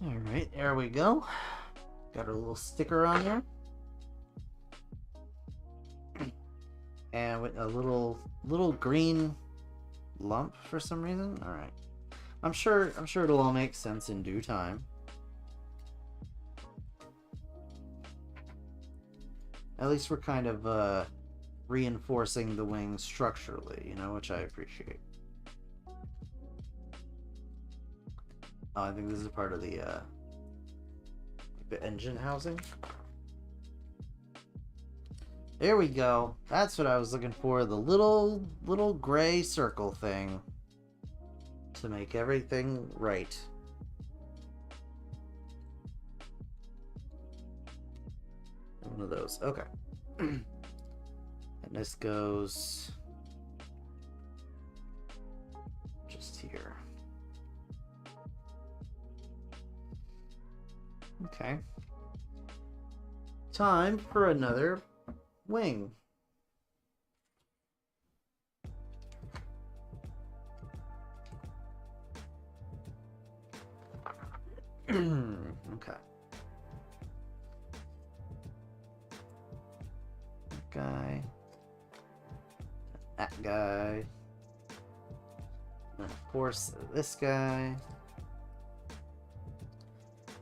Alright, there we go. Got a little sticker on there. And with a little green lump for some reason. Alright. I'm sure it'll all make sense in due time. At least we're kind of reinforcing the wings structurally, you know, which I appreciate. Oh, I think this is part of the engine housing. There we go. That's what I was looking for. The little gray circle thing to make everything right. One of those. Okay. And this goes just here. Okay. Time for another wing. Okay. That guy. That guy. And of course, this guy.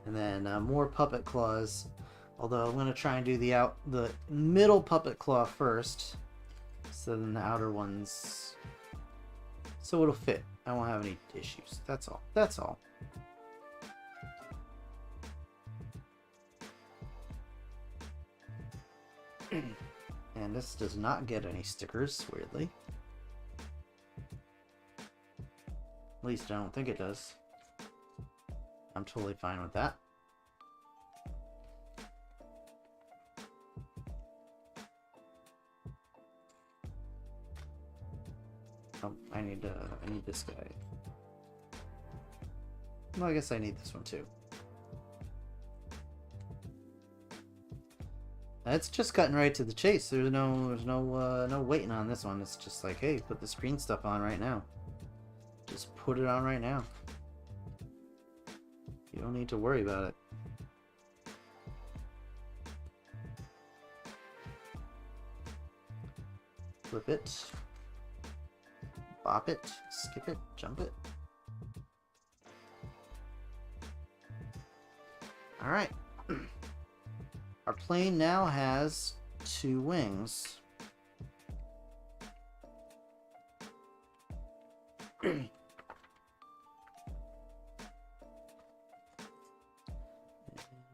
And then more puppet claws. Although I'm going to try and do the middle puppet claw first. So then the outer ones. So it'll fit. I won't have any issues. That's all. That's all. And this does not get any stickers, weirdly. At least I don't think it does. I'm totally fine with that. Oh, I need this guy. Well, I guess I need this one too. It's just cutting right to the chase. There's no waiting on this one. It's just like, hey, put this green stuff on right now. Just put it on right now. You don't need to worry about it. Flip it. Bop it. Skip it. Jump it. Alright. Our plane now has 2 wings.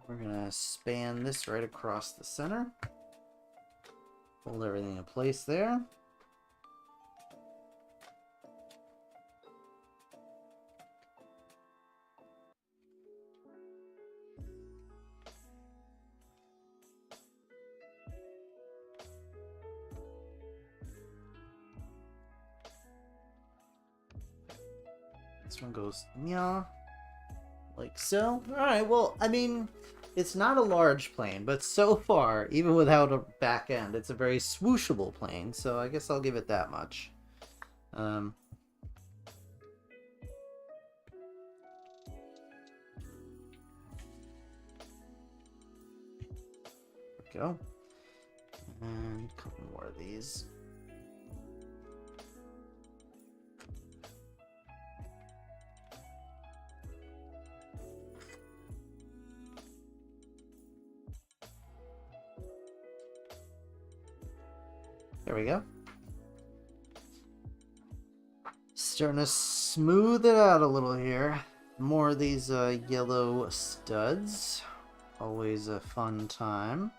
We're gonna span this right across the center. Hold everything in place there. This one goes nya. Like so. Alright, well, I mean, it's not a large plane, but so far, even without a back end, it's a very swooshable plane, so I guess I'll give it that much. There we go. And a couple more of these. There we go. Starting to smooth it out a little here. More of these yellow studs. Always a fun time.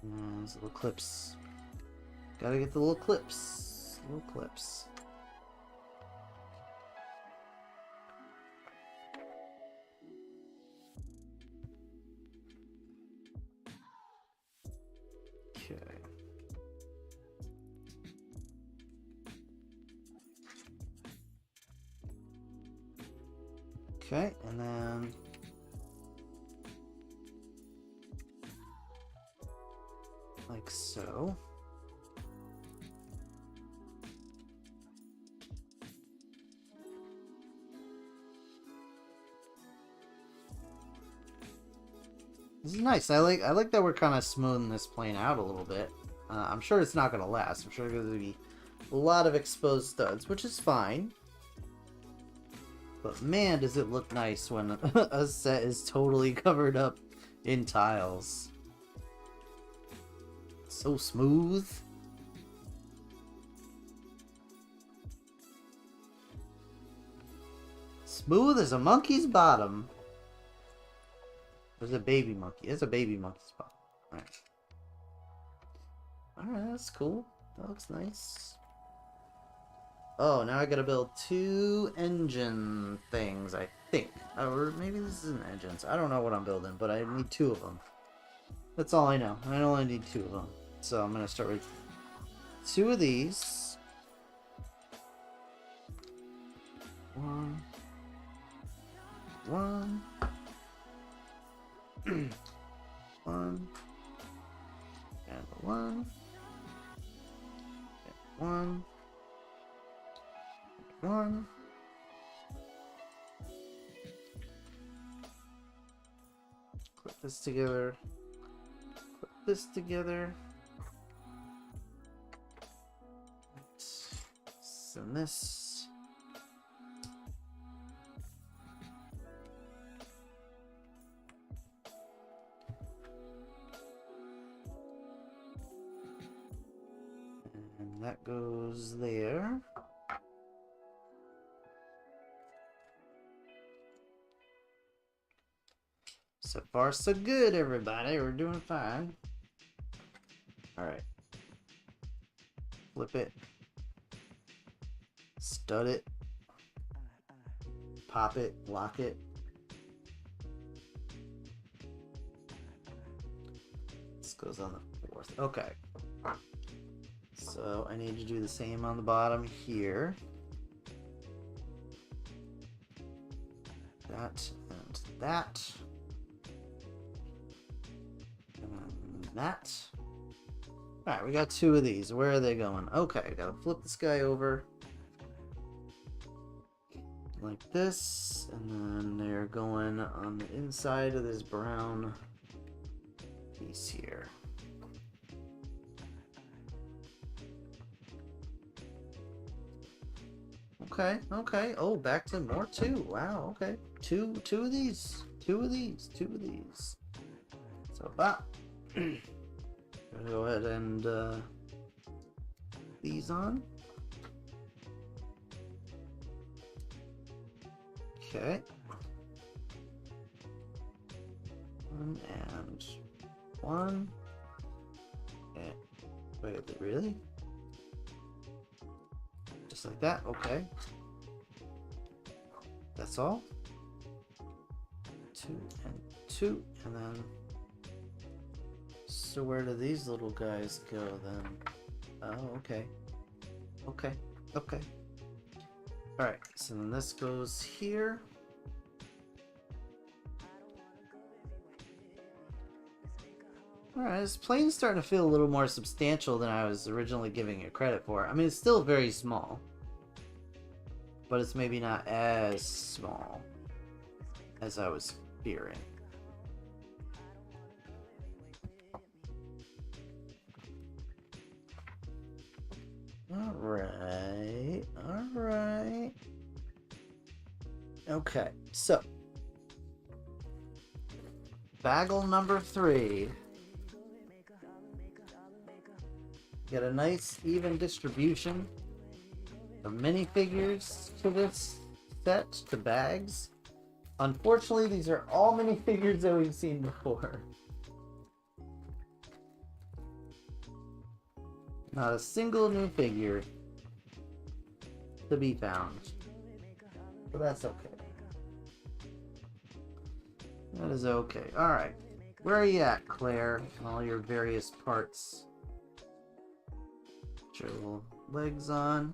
And these little clips. Gotta get the little clips. Little clips. Okay. Okay, and then like so. This is nice. I like that we're kind of smoothing this plane out a little bit. I'm sure it's not going to last. I'm sure there's going to be a lot of exposed studs, which is fine. But man, does it look nice when a set is totally covered up in tiles. So smooth. Smooth as a monkey's bottom. There's a baby monkey. It's a baby monkey's bottom. Alright. Alright, that's cool. That looks nice. Oh, now I gotta build 2 engine things, I think. Or maybe this isn't engines. I don't know what I'm building, but I need 2 of them. That's all I know. I only need 2 of them. So I'm gonna start with 2 of these. 1. 1. 1. And 1. And 1. 1. Clip this together. Clip this together. Send this. And that goes there. So far, so good, everybody. We're doing fine. Alright. Flip it. Stud it. Pop it. Lock it. This goes on the 4th. Okay. So I need to do the same on the bottom here. That and that. And that. Alright, we got 2 of these. Where are they going? Okay, gotta flip this guy over. Like this. And then they're going on the inside of this brown piece here. Okay, okay. Oh, back to more 2. Wow, okay. Two of these. 2 of these. 2 of these. So, go ahead and these on. Okay. 1 and 1. And wait, really? Just like that, okay. That's all. 2 and 2, and then so where do these little guys go then? Oh, okay. Okay. Okay. Alright, so then this goes here. Alright, this plane's starting to feel a little more substantial than I was originally giving it credit for. I mean, it's still very small, but it's maybe not as small as I was fearing. Alright, alright. Okay, so bagel number 3. Get a nice even distribution of minifigures to this set, to bags. Unfortunately, these are all minifigures that we've seen before. Not a single new figure to be found. But that's okay. That is okay. Alright. Where are you at, Claire? And all your various parts. Put your little legs on.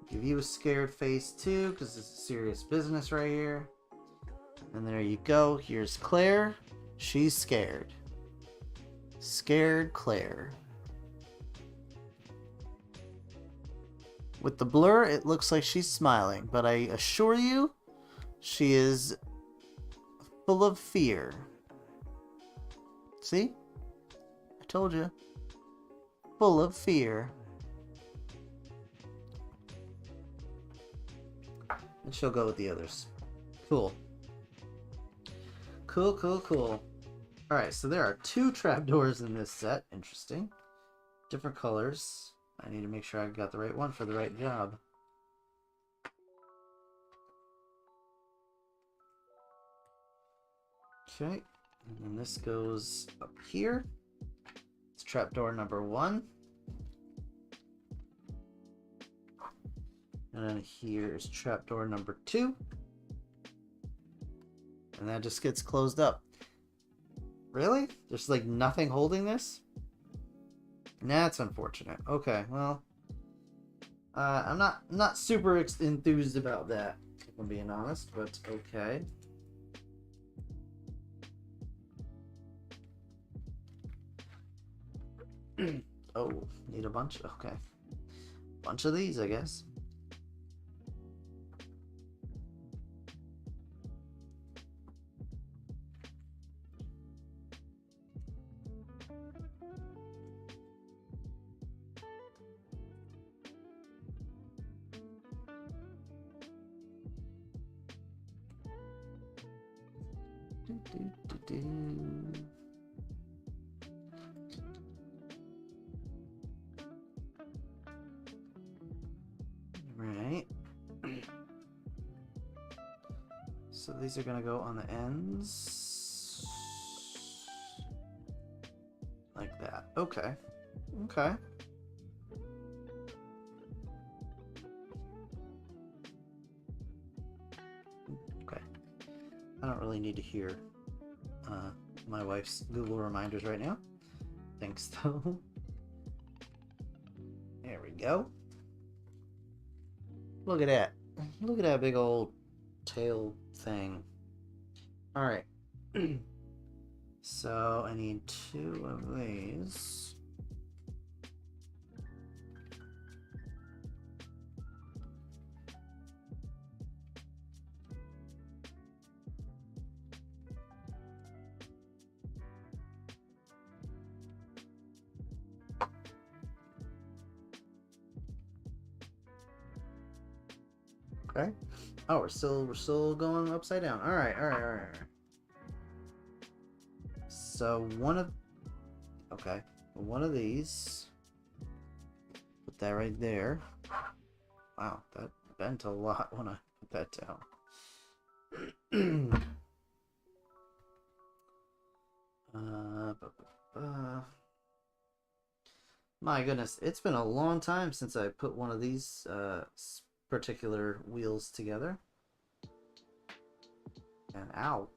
Give you a scared face too, because this is serious business right here. And there you go. Here's Claire. She's scared. Scared Claire. With the blur, it looks like she's smiling, but I assure you, she is full of fear. See? I told you. Full of fear. And she'll go with the others. Cool. Cool, cool, cool. Alright, so there are 2 trapdoors in this set. Interesting. Different colors. I need to make sure I got the right one for the right job. Okay, and then this goes up here. It's trapdoor number 1. And then here is trapdoor number 2. And that just gets closed up. Really? There's like nothing holding this? That's unfortunate. Okay, well, I'm not super enthused about that, if I'm being honest, but okay. Oh, need a bunch. Okay, bunch of these, I guess. Right. So these are gonna go on the ends. Like that. Okay. Okay. Okay. I don't really need to hear my wife's Google reminders right now. Thanks though. There we go. Look at that. Look at that big old tail thing. Alright. So I need 2 of these. Okay. Oh, we're still going upside down. All right. So one of these. Put that right there. Wow, that bent a lot when I put that down. My goodness, it's been a long time since I put one of these particular wheels together. And ow.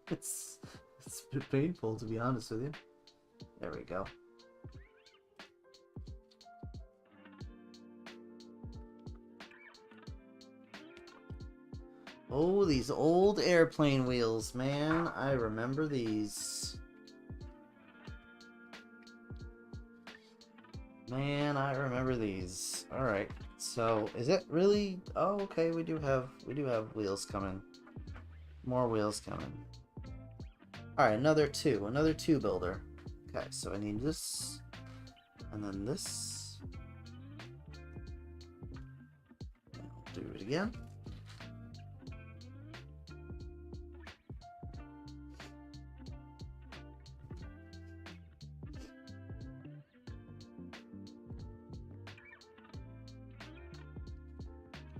It's a bit painful, to be honest with you. There we go. Oh, these old airplane wheels, man. I remember these. Man, I remember these. Alright. So, is it really... Oh, okay, we do have wheels coming. More wheels coming. Alright, another two builder. Okay, so I need this. And then this. I'll do it again.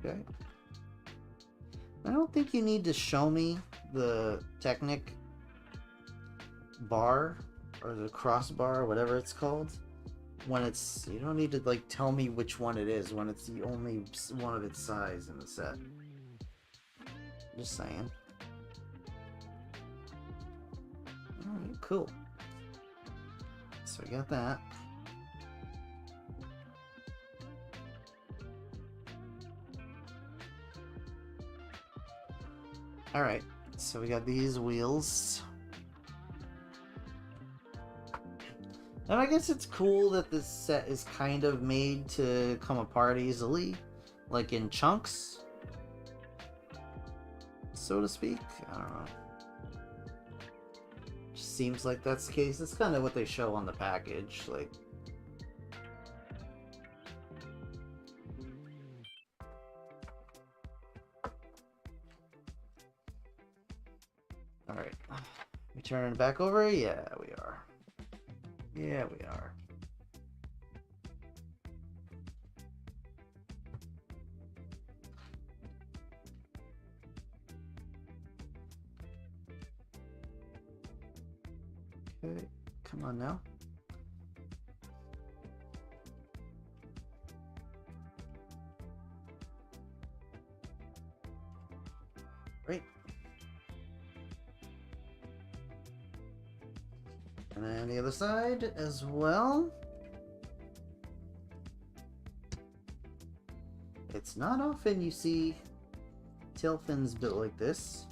Okay. I don't think you need to show me the Technic bar or the crossbar or whatever it's called when it's, you don't need to like tell me which one it is when it's the only one of its size in the set. Just saying. Alright, cool. So we got that. Alright, so we got these wheels. And I guess it's cool that this set is kind of made to come apart easily, like in chunks, so to speak. I don't know. Just seems like that's the case. That's kind of what they show on the package, like. Alright. We turn it back over? Yeah, we are. Yeah, we are. Okay, come on now. Great. And then the other side as well. It's not often you see tail fins built like this.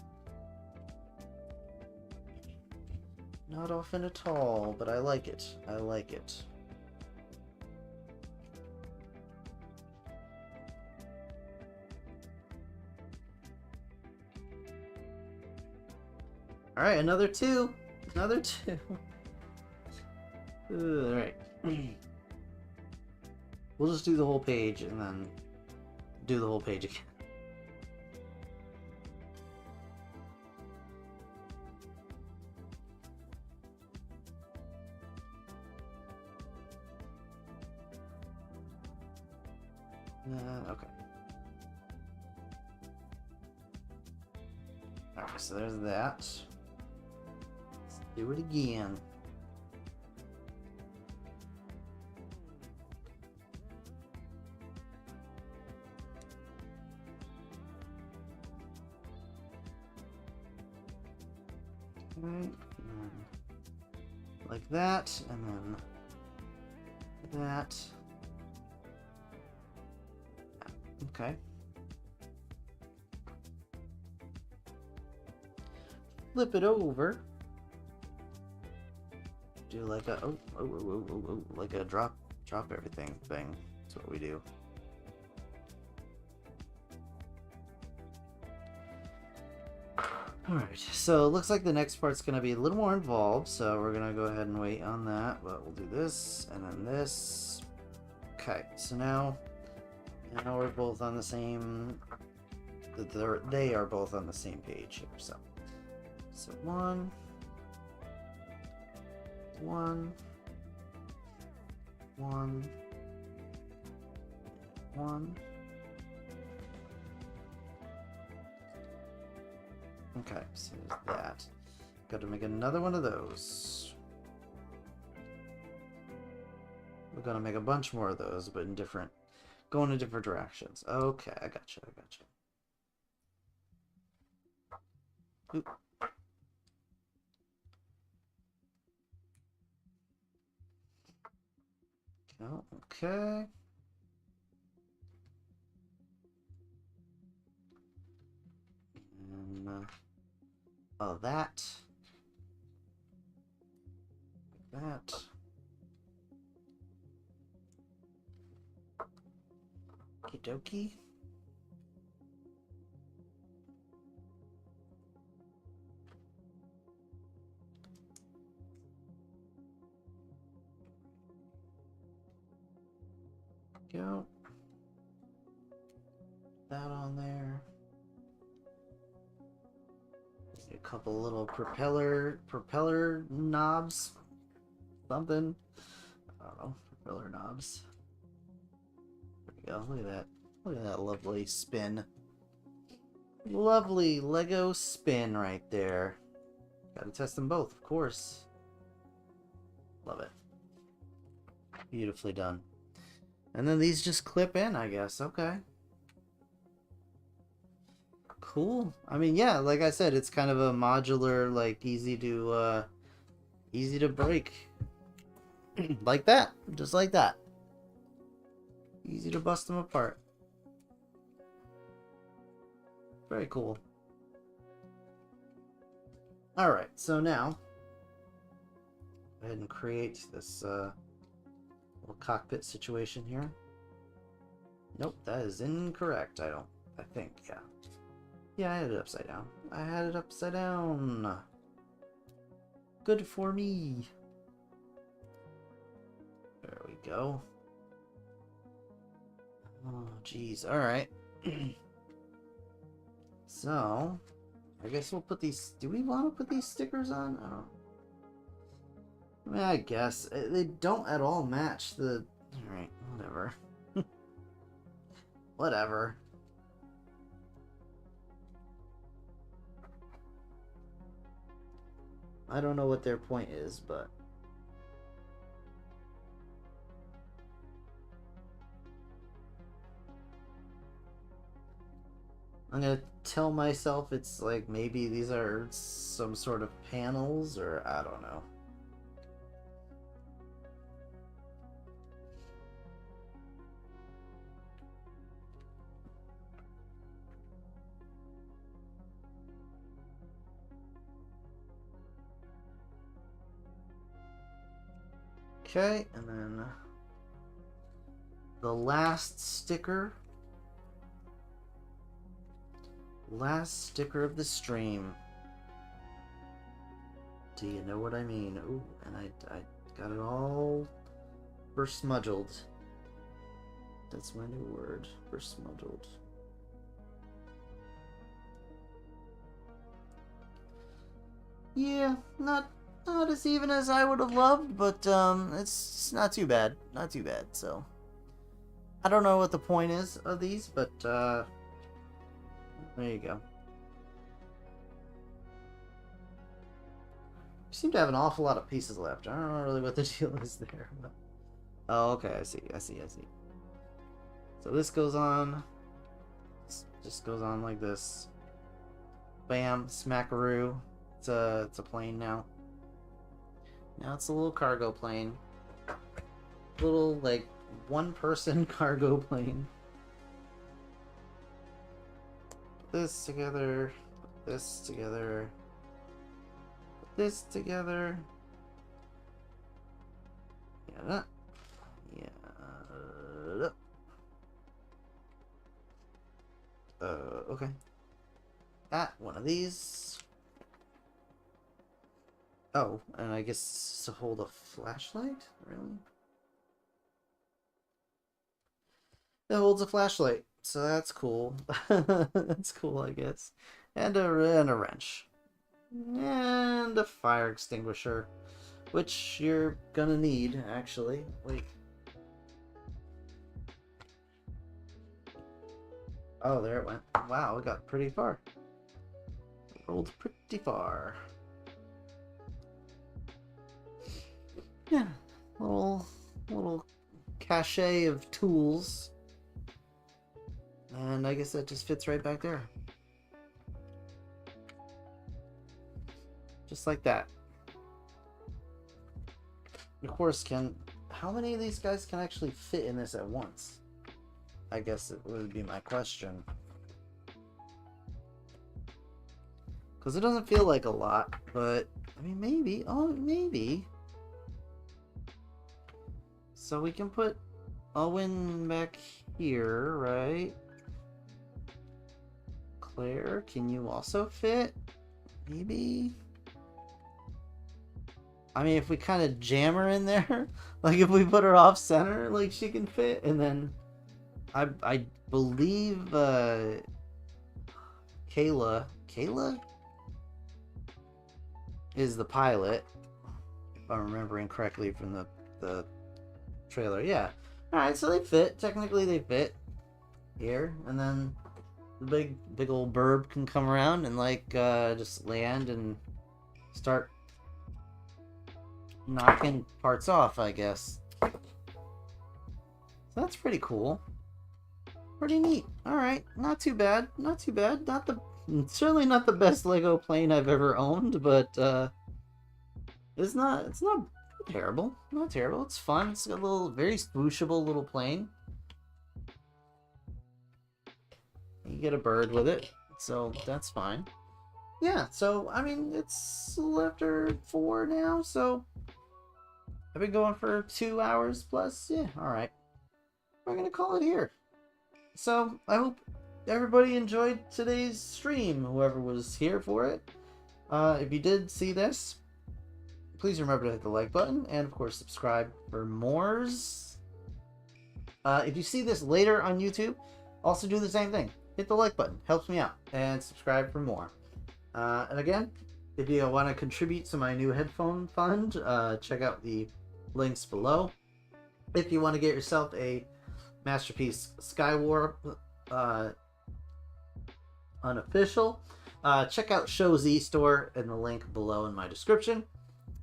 Not often at all, but I like it. I like it. Alright, another two. Another two. Alright. We'll just do the whole page and then do the whole page again. Okay. Alright, so there's that. Let's do it again. Right, like that, and then that. Okay. Flip it over. Do like a like a drop everything thing. That's what we do. Alright, so it looks like the next part's going to be a little more involved, so we're going to go ahead and wait on that, but we'll do this, and then this. Okay, so now we're both on the same, they are both on the same page here, so one, okay, so there's that. Got to make another one of those. We're gonna make a bunch more of those, but in different, going in different directions. Okay, I gotcha. Oop. Oh, okay. And, oh, that. That. Okie dokie. Go. That on there. A couple little propeller knobs. Something. I don't know. Propeller knobs. There we go. Look at that. Look at that lovely spin. Lovely Lego spin right there. Gotta test them both, of course. Love it. Beautifully done. And then these just clip in, I guess. Okay. Cool. I mean, yeah, like I said, it's kind of a modular, like, easy to break. Like that. Just like that. Easy to bust them apart. Very cool. Alright, so now, go ahead and create this little cockpit situation here. Nope, that is incorrect, I think, yeah. Yeah, I had it upside down. I had it upside down. Good for me. There we go. Oh, jeez. Alright. So, I guess we'll put these... Do we want to put these stickers on? I mean, I guess. They don't at all match the... Alright, whatever. Whatever. I don't know what their point is, but... I'm gonna tell myself it's like maybe these are some sort of panels, or I don't know. Okay, and then the last sticker. Last sticker of the stream. Do you know what I mean? Ooh, and I got it all versmudged. That's my new word. Versmudged. Yeah, not as even as I would have loved, but it's not too bad. Not too bad, so. I don't know what the point is of these, but there you go. You seem to have an awful lot of pieces left. I don't know really what the deal is there. But... Oh, okay, I see. So this goes on. This just goes on like this. Bam, smackaroo. It's a plane now. Now it's a little cargo plane. Little, like, one-person cargo plane. Put this together. Put this together. Put this together. Yeah. Yeah. Okay. One of these. Oh, and I guess to hold a flashlight? Really? It holds a flashlight, so that's cool. That's cool, I guess. And a wrench. And a fire extinguisher. Which you're gonna need, actually. Wait. Oh, there it went. Wow, it got pretty far. It rolled pretty far. Yeah, little cachet of tools. And I guess that just fits right back there. Just like that. Of course, how many of these guys can actually fit in this at once? I guess it would be my question. Because it doesn't feel like a lot, but I mean, maybe. Oh, maybe. So we can put Owen back here, right? Claire, can you also fit? Maybe? I mean, if we kind of jam her in there, like if we put her off center, like she can fit, and then I believe Kayla is the pilot, if I'm remembering correctly from the trailer. Yeah. Alright, so they fit. Technically they fit here, and then the big old burb can come around and like just land and start knocking parts off, I guess. So that's pretty cool. Pretty neat. Alright, not too bad. Not too bad. Certainly not the best Lego plane I've ever owned, but it's not terrible. Not terrible. It's fun. It's got a little very swooshable little plane. You get a bird with it, so that's fine. Yeah, so I mean it's after 4 now, so I've been going for 2 hours plus. Yeah, alright. We're gonna call it here. So I hope everybody enjoyed today's stream, whoever was here for it. If you did see this, please remember to hit the like button, and of course subscribe for mores. If you see this later on YouTube, also do the same thing. Hit the like button, helps me out, and subscribe for more. And again, if you want to contribute to my new headphone fund, check out the links below. If you want to get yourself a Masterpiece Sywarp unofficial, check out Show Z Store in the link below in my description.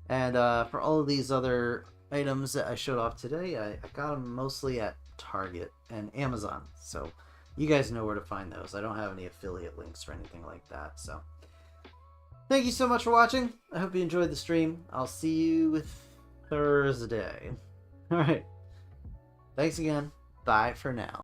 And for all of these other items that I showed off today, I got them mostly at Target and Amazon, so you guys know where to find those. I don't have any affiliate links or anything like that. So thank you so much for watching. I hope you enjoyed the stream. I'll see you with Thursday. Alright. Thanks again. Bye for now.